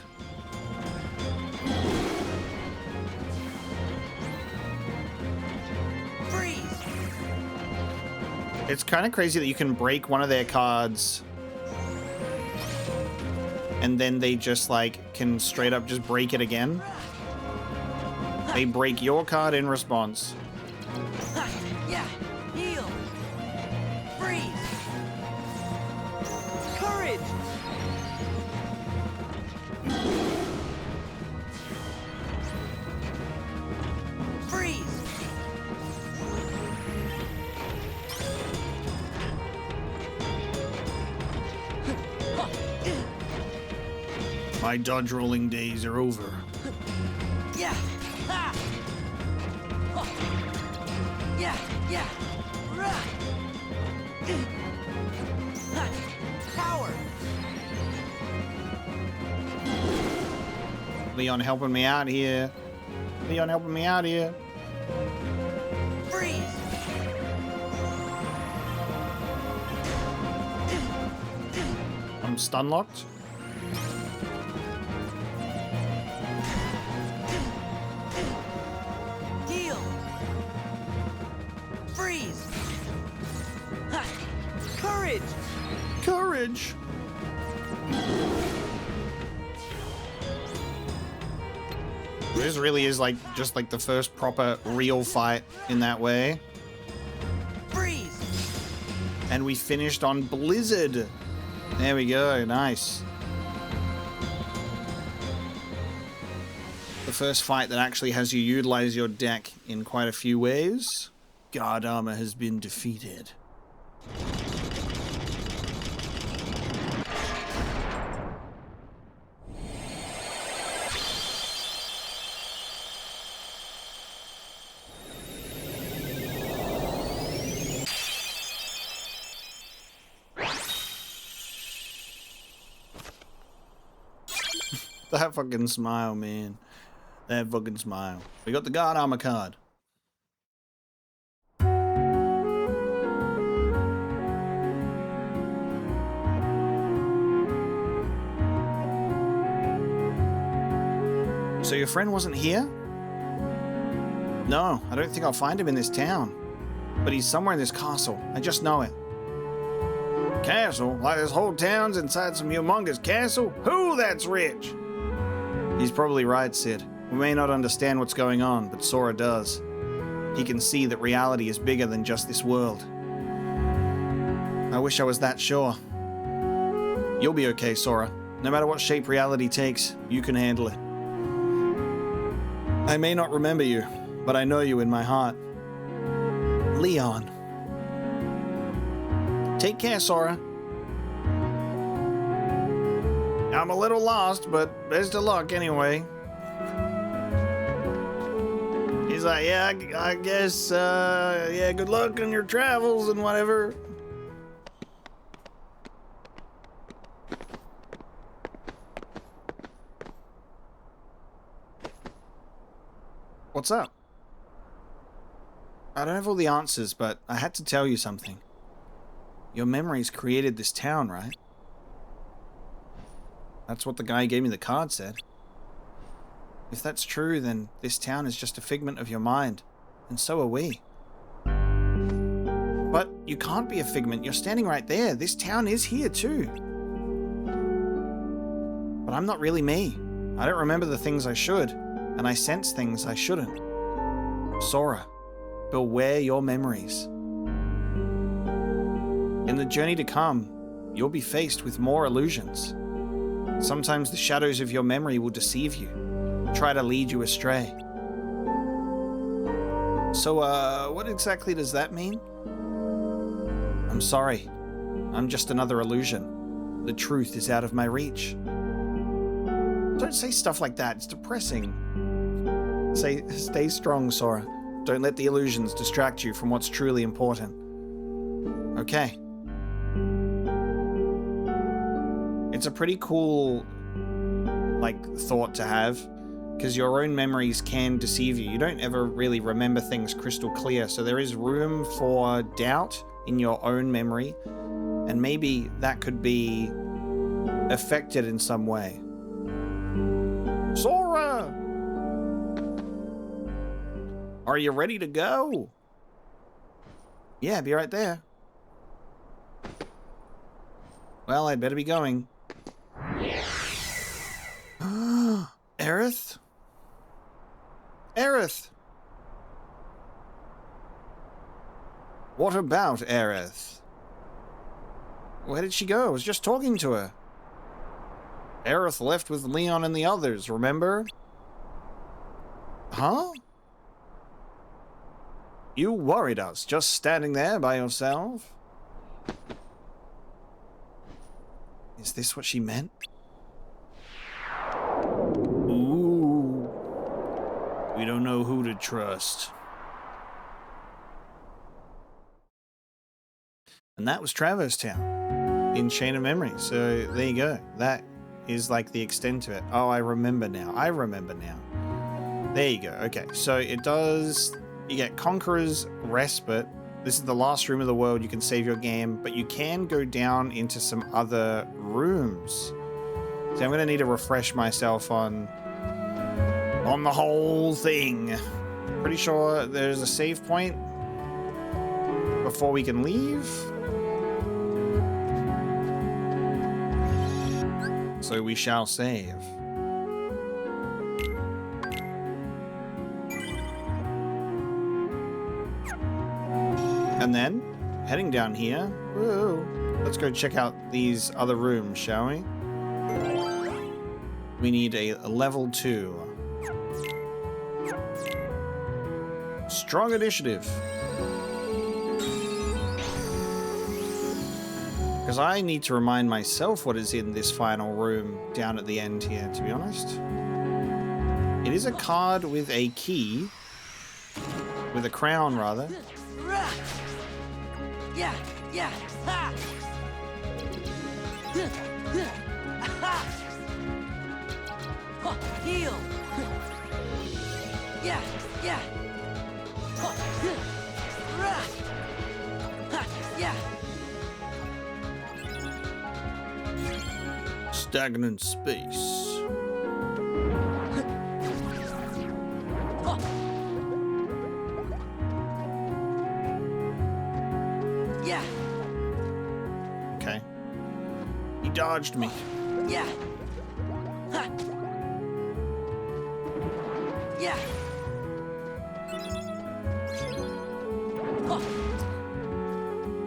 Freeze. It's kind of crazy that you can break one of their cards and then they just like can straight up just break it again. They break your card in response. Yeah. Heal. Freeze. Courage. Freeze. My dodge rolling days are over. Yeah. Ha. Yeah. Yeah. Rah. Power. Leon helping me out here. Leon helping me out here. Freeze! I'm stun locked. Deal! Freeze! Ha! Courage! Courage. This really is like just like the first proper real fight in that way. Freeze! And we finished on Blizzard. There we go, nice. The first fight that actually has you utilize your deck in quite a few ways. Guard armor has been defeated. That fucking smile, man. That fucking smile. We got the guard armor card. So your friend wasn't here? No, I don't think I'll find him in this town. But he's somewhere in this castle. I just know it. Castle? Like this whole town's inside some humongous castle? Who that's rich? He's probably right, Sid. We may not understand what's going on, but Sora does. He can see that reality is bigger than just this world. I wish I was that sure. You'll be okay, Sora. No matter what shape reality takes, you can handle it. I may not remember you, but I know you in my heart. Leon. Take care, Sora. I'm a little lost, but best of luck anyway. He's like, yeah, I guess, yeah, good luck on your travels and whatever. What's up? I don't have all the answers, but I had to tell you something. Your memories created this town, right? That's what the guy who gave me the card said. If that's true, then this town is just a figment of your mind, and so are we. But you can't be a figment, you're standing right there. This town is here too. But I'm not really me. I don't remember the things I should, and I sense things I shouldn't. Sora, beware your memories. In the journey to come, you'll be faced with more illusions. Sometimes the shadows of your memory will deceive you, try to lead you astray. So, what exactly does that mean? I'm sorry. I'm just another illusion. The truth is out of my reach. Don't say stuff like that. It's depressing. Stay strong, Sora. Don't let the illusions distract you from what's truly important. Okay. It's a pretty cool, thought to have, because your own memories can deceive you. You don't ever really remember things crystal clear, so there is room for doubt in your own memory, and maybe that could be affected in some way. Sora! Are you ready to go? Yeah, be right there. Well, I'd better be going. Aerith? Aerith! What about Aerith? Where did she go? I was just talking to her. Aerith left with Leon and the others, remember? Huh? You worried us, just standing there by yourself? Is this what she meant? Ooh. We don't know who to trust. And that was Traverse Town in Chain of Memories. So there you go. That is like the extent of it. Oh, I remember now. There you go. Okay, so it does... You get Conqueror's Respite. This is the last room of the world. You can save your game, but you can go down into some other rooms. So I'm going to need to refresh myself on the whole thing. Pretty sure there's a save point before we can leave. So we shall save. And then, heading down here, whoa, let's go check out these other rooms, shall we? We need a level 2. Strong initiative. Because I need to remind myself what is in this final room down at the end here, to be honest. It is a card with a key. With a crown, rather. Yeah, yeah, ha! Heal! Yeah, yeah! Yeah! Stagnant space. Yeah! Okay. He dodged me. Yeah! Ha! Yeah!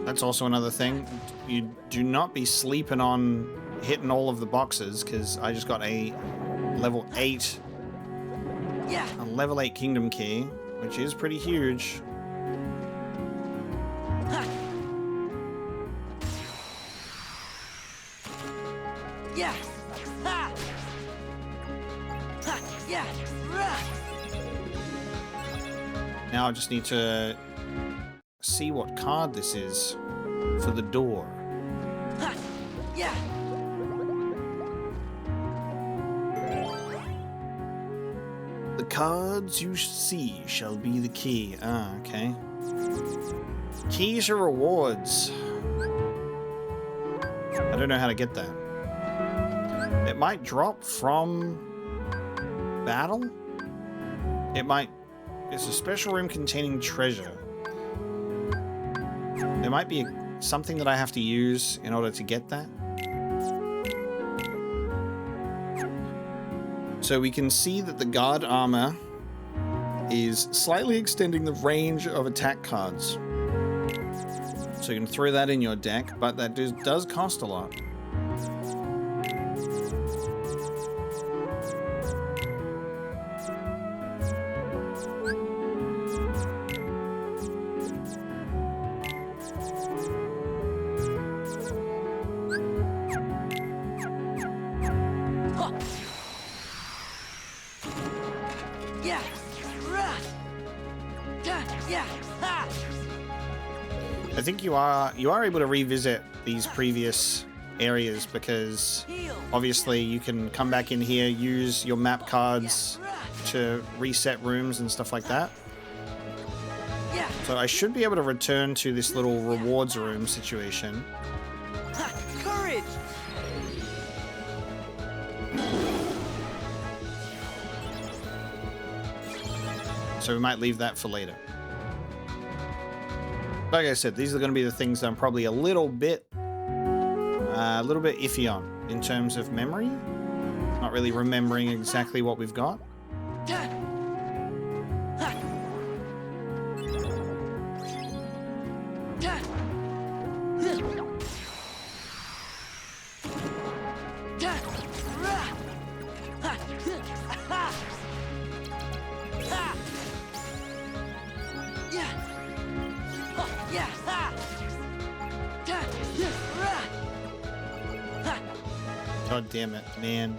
That's also another thing. You do not be sleeping on hitting all of the boxes, because I just got a level 8. Yeah! A level 8 Kingdom Key, which is pretty huge. Ha! Yeah! Ha! Ha! Yeah! Now I just need to see what card this is for the door. Ha! Yeah! The cards you see shall be the key. Ah, okay. Keys are rewards. I don't know how to get that. It might drop from battle? It might... It's a special room containing treasure. There might be something that I have to use in order to get that. So we can see that the guard armor is slightly extending the range of attack cards. So you can throw that in your deck, but that does cost a lot. Yeah! Yeah! Ha! I think you are able to revisit these previous areas, because obviously you can come back in here, use your map cards to reset rooms and stuff like that. Yeah! So I should be able to return to this little rewards room situation. Ha! Courage! So we might leave that for later. Like I said, these are going to be the things that I'm probably a little bit iffy on in terms of memory. Not really remembering exactly what we've got. God damn it, man.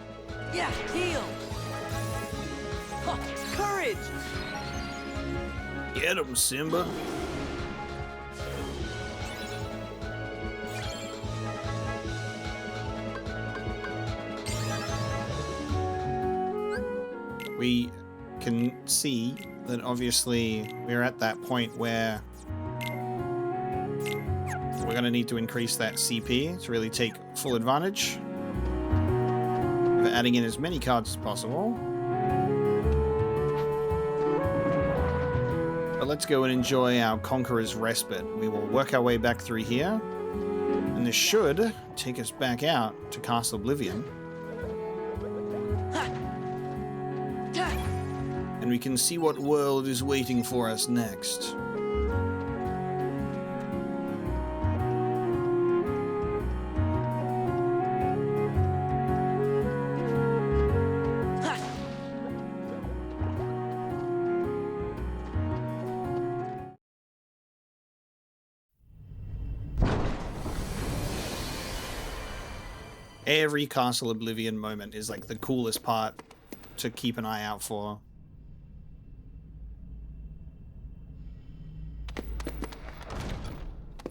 Yeah, heal. Courage. Get him, Simba. we can see that obviously we're at that point where we're going to need to increase that CP to really take full advantage of adding in as many cards as possible. But let's go and enjoy our Conqueror's Respite. We will work our way back through here, and this should take us back out to Castle Oblivion. And we can see what world is waiting for us next. Every Castle Oblivion moment is like the coolest part to keep an eye out for.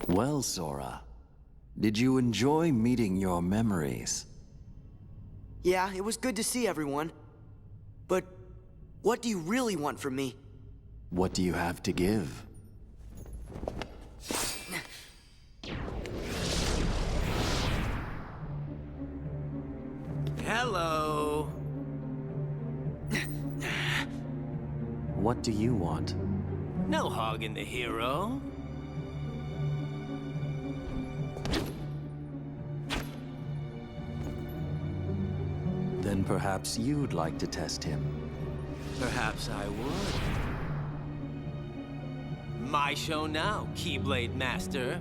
Well, Sora, did you enjoy meeting your memories? Yeah, it was good to see everyone. But what do you really want from me? What do you have to give? Hello. What do you want? No hogging the hero. Then perhaps you'd like to test him. Perhaps I would. My show now, Keyblade Master.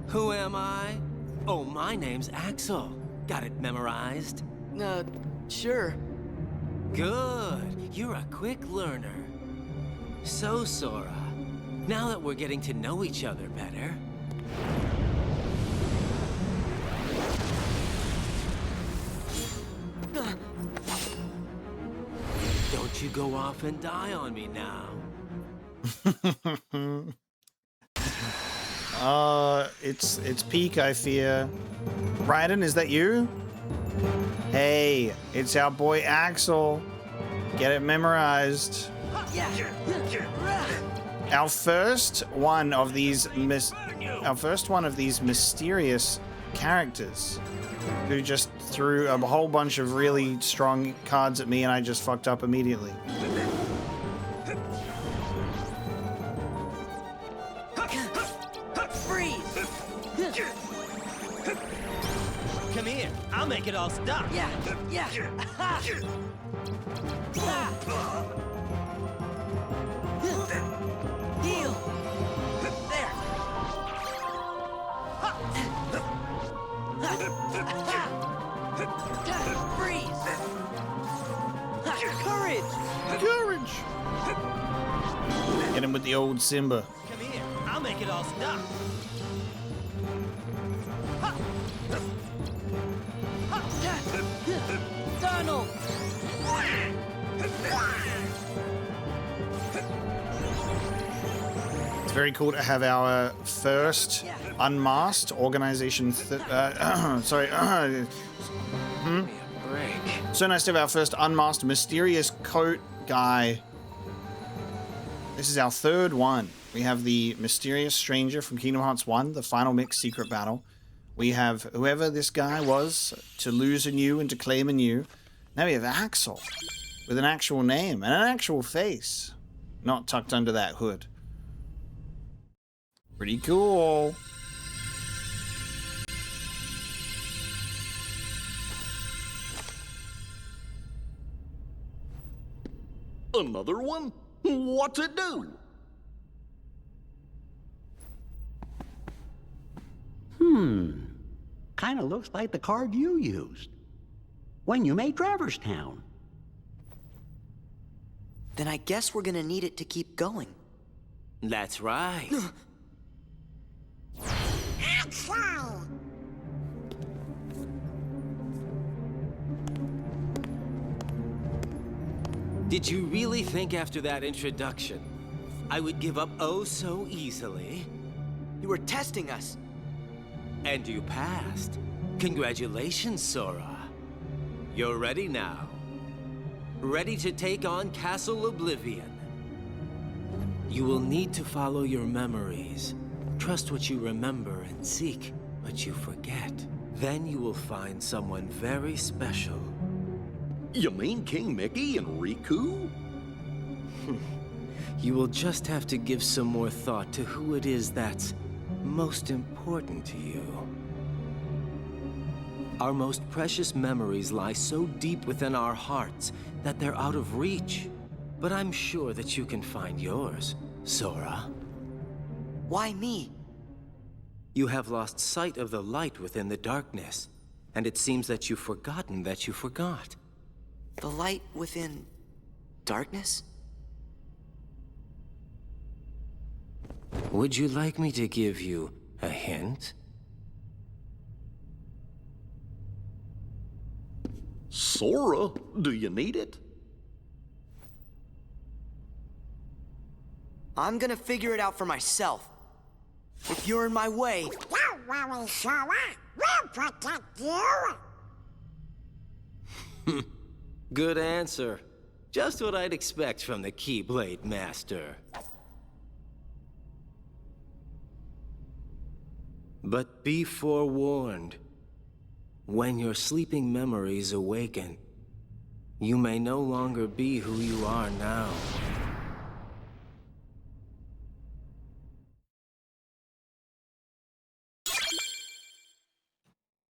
Who am I? Oh, my name's Axel. Got it memorized? Sure. Good. You're a quick learner. So, Sora, now that we're getting to know each other better, don't you go off and die on me now. It's peak, I fear. Raiden, is that you? Hey, it's our boy Axel. Get it memorized. Our first one of these mysterious characters who just threw a whole bunch of really strong cards at me and I just fucked up immediately. Come here, I'll make it all stop. Yeah. Heal. There. Freeze. Courage. Courage! Get him with the old Simba. Come here, I'll make it all stop. Donald. It's very cool to have our first unmasked organization. Break. So nice to have our first unmasked mysterious coat guy. This is our third one. We have the mysterious stranger from Kingdom Hearts 1, the final mix secret battle. We have whoever this guy was to lose anew and to claim anew. Now we have Axel with an actual name and an actual face, not tucked under that hood. Pretty cool. Another one? What's it do? Kinda looks like the card you used when you made Traverstown. Then I guess we're gonna need it to keep going. That's right. Axel! Did you really think after that introduction I would give up oh so easily? You were testing us. And you passed. Congratulations, Sora. You're ready now. ready to take on Castle Oblivion. You will need to follow your memories. Trust what you remember and seek what you forget. Then you will find someone very special. You mean King Mickey and Riku? You will just have to give some more thought to who it is that's most important to you. Our most precious memories lie so deep within our hearts that they're out of reach. But I'm sure that you can find yours, Sora. Why me? You have lost sight of the light within the darkness, and it seems that you've forgotten that you forgot. The light within darkness? Would you like me to give you a hint? Sora, do you need it? I'm gonna figure it out for myself. If you're in my way, Don't worry, Sora. We'll protect you. Good answer. Just what I'd expect from the Keyblade Master. But be forewarned. When your sleeping memories awaken, you may no longer be who you are now.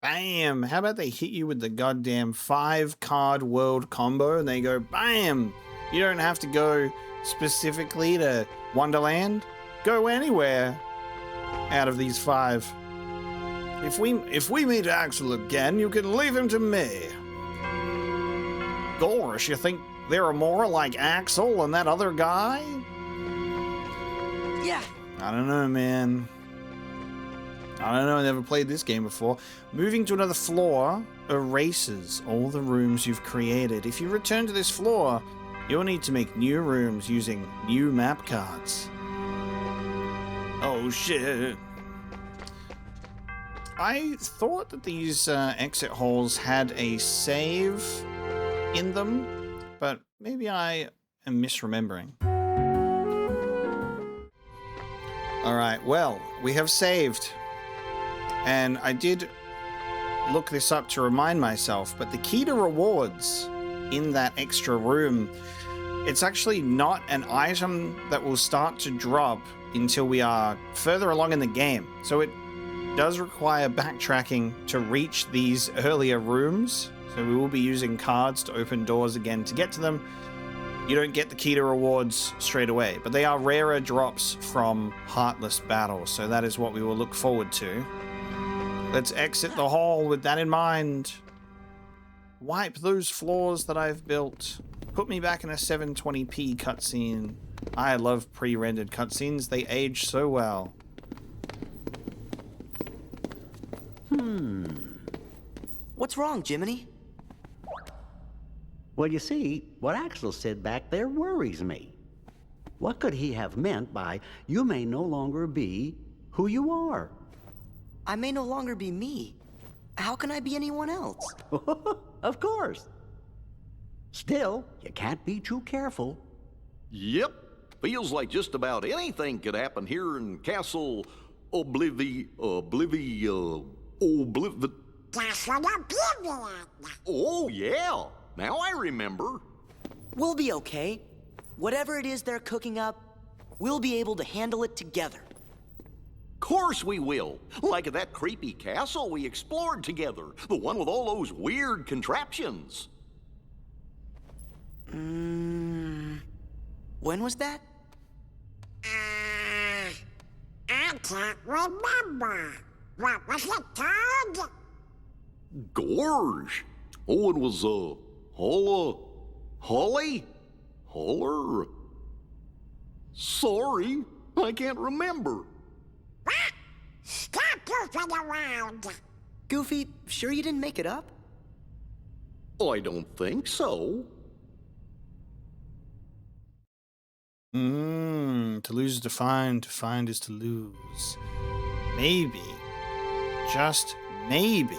Bam! How about they hit you with the goddamn 5-card world combo and they go BAM! You don't have to go specifically to Wonderland. Go anywhere out of these 5. If we meet Axel again, you can leave him to me. Gosh, you think there are more like Axel and that other guy? yeah. I don't know, man. I don't know, I never played this game before. Moving to another floor erases all the rooms you've created. If you return to this floor, you'll need to make new rooms using new map cards. Oh shit. I thought that these exit holes had a save in them, but maybe I am misremembering. Alright, well, we have saved. And I did look this up to remind myself, but the key to rewards in that extra room, it's actually not an item that will start to drop until we are further along in the game. So it does require backtracking to reach these earlier rooms. So we will be using cards to open doors again to get to them. You don't get the key to rewards straight away, but they are rarer drops from Heartless battles, so that is what we will look forward to. Let's exit the hall with that in mind. Wipe those floors that I've built. Put me back in a 720p cutscene. I love pre-rendered cutscenes. They age so well. What's wrong, Jiminy? Well, you see, what Axel said back there worries me. What could he have meant by, you may no longer be who you are? I may no longer be me. How can I be anyone else? Of course. Still, you can't be too careful. Yep. Feels like just about anything could happen here in Castle Oblivion. Castle Oblivion. Oh, yeah. Now I remember. We'll be okay. Whatever it is they're cooking up, we'll be able to handle it together. Course we will. Like at that creepy castle we explored together. The one with all those weird contraptions. When was that? I can't remember. What was it called? Gorge. Oh, it was, Holly? Holler? Sorry, I can't remember. What? Stop goofing around. Goofy, sure you didn't make it up? I don't think so. To lose is to find is to lose. Maybe, just maybe,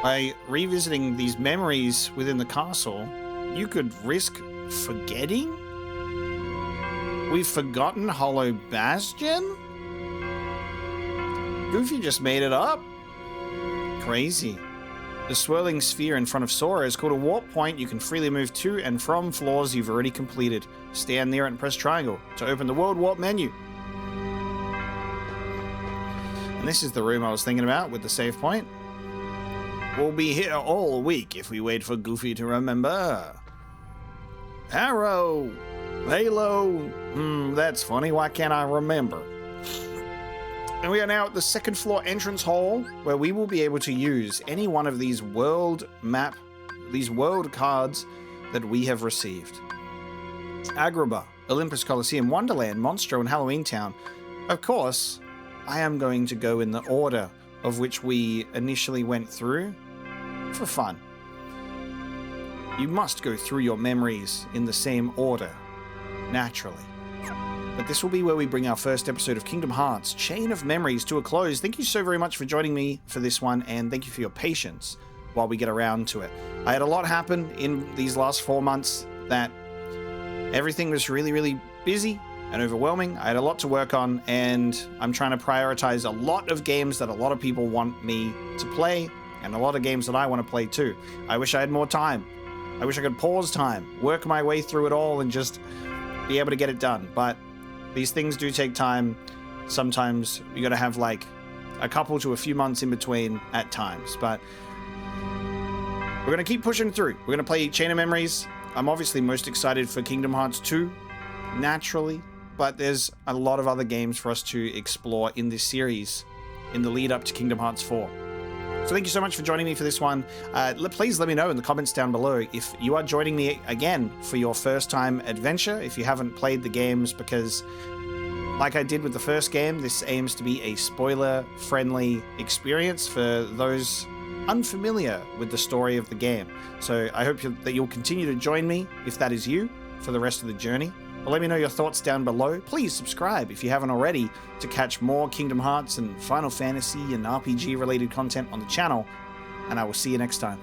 by revisiting these memories within the castle, you could risk forgetting? We've forgotten Hollow Bastion? Goofy just made it up? Crazy. The swirling sphere in front of Sora is called a warp point. You can freely move to and from floors you've already completed. Stand near it and press triangle to open the world warp menu. And this is the room I was thinking about with the save point. We'll be here all week if we wait for Goofy to remember. Arrow! Halo! That's funny. Why can't I remember? And we are now at the second floor entrance hall, where we will be able to use any one of these world cards that we have received. Agrabah, Olympus Coliseum, Wonderland, Monstro, and Halloween Town. Of course, I am going to go in the order of which we initially went through, for fun. You must go through your memories in the same order, naturally. But this will be where we bring our first episode of Kingdom Hearts Chain of Memories to a close. Thank you so very much for joining me for this one, and thank you for your patience while we get around to it. I had a lot happen in these last 4 months that everything was really, really busy and overwhelming. I had a lot to work on, and I'm trying to prioritize a lot of games that a lot of people want me to play, and a lot of games that I want to play too. I wish I had more time. I wish I could pause time, work my way through it all, and just be able to get it done. But these things do take time. Sometimes you got to have like a couple to a few months in between at times. But we're going to keep pushing through. We're going to play Chain of Memories. I'm obviously most excited for Kingdom Hearts 2, naturally. But there's a lot of other games for us to explore in this series in the lead up to Kingdom Hearts 4. So thank you so much for joining me for this one. Please let me know in the comments down below if you are joining me again for your first time adventure, if you haven't played the games, because like I did with the first game, this aims to be a spoiler-friendly experience for those unfamiliar with the story of the game. So I hope that you'll continue to join me, if that is you, for the rest of the journey. But let me know your thoughts down below. Please subscribe if you haven't already to catch more Kingdom Hearts and Final Fantasy and RPG related content on the channel. And I will see you next time.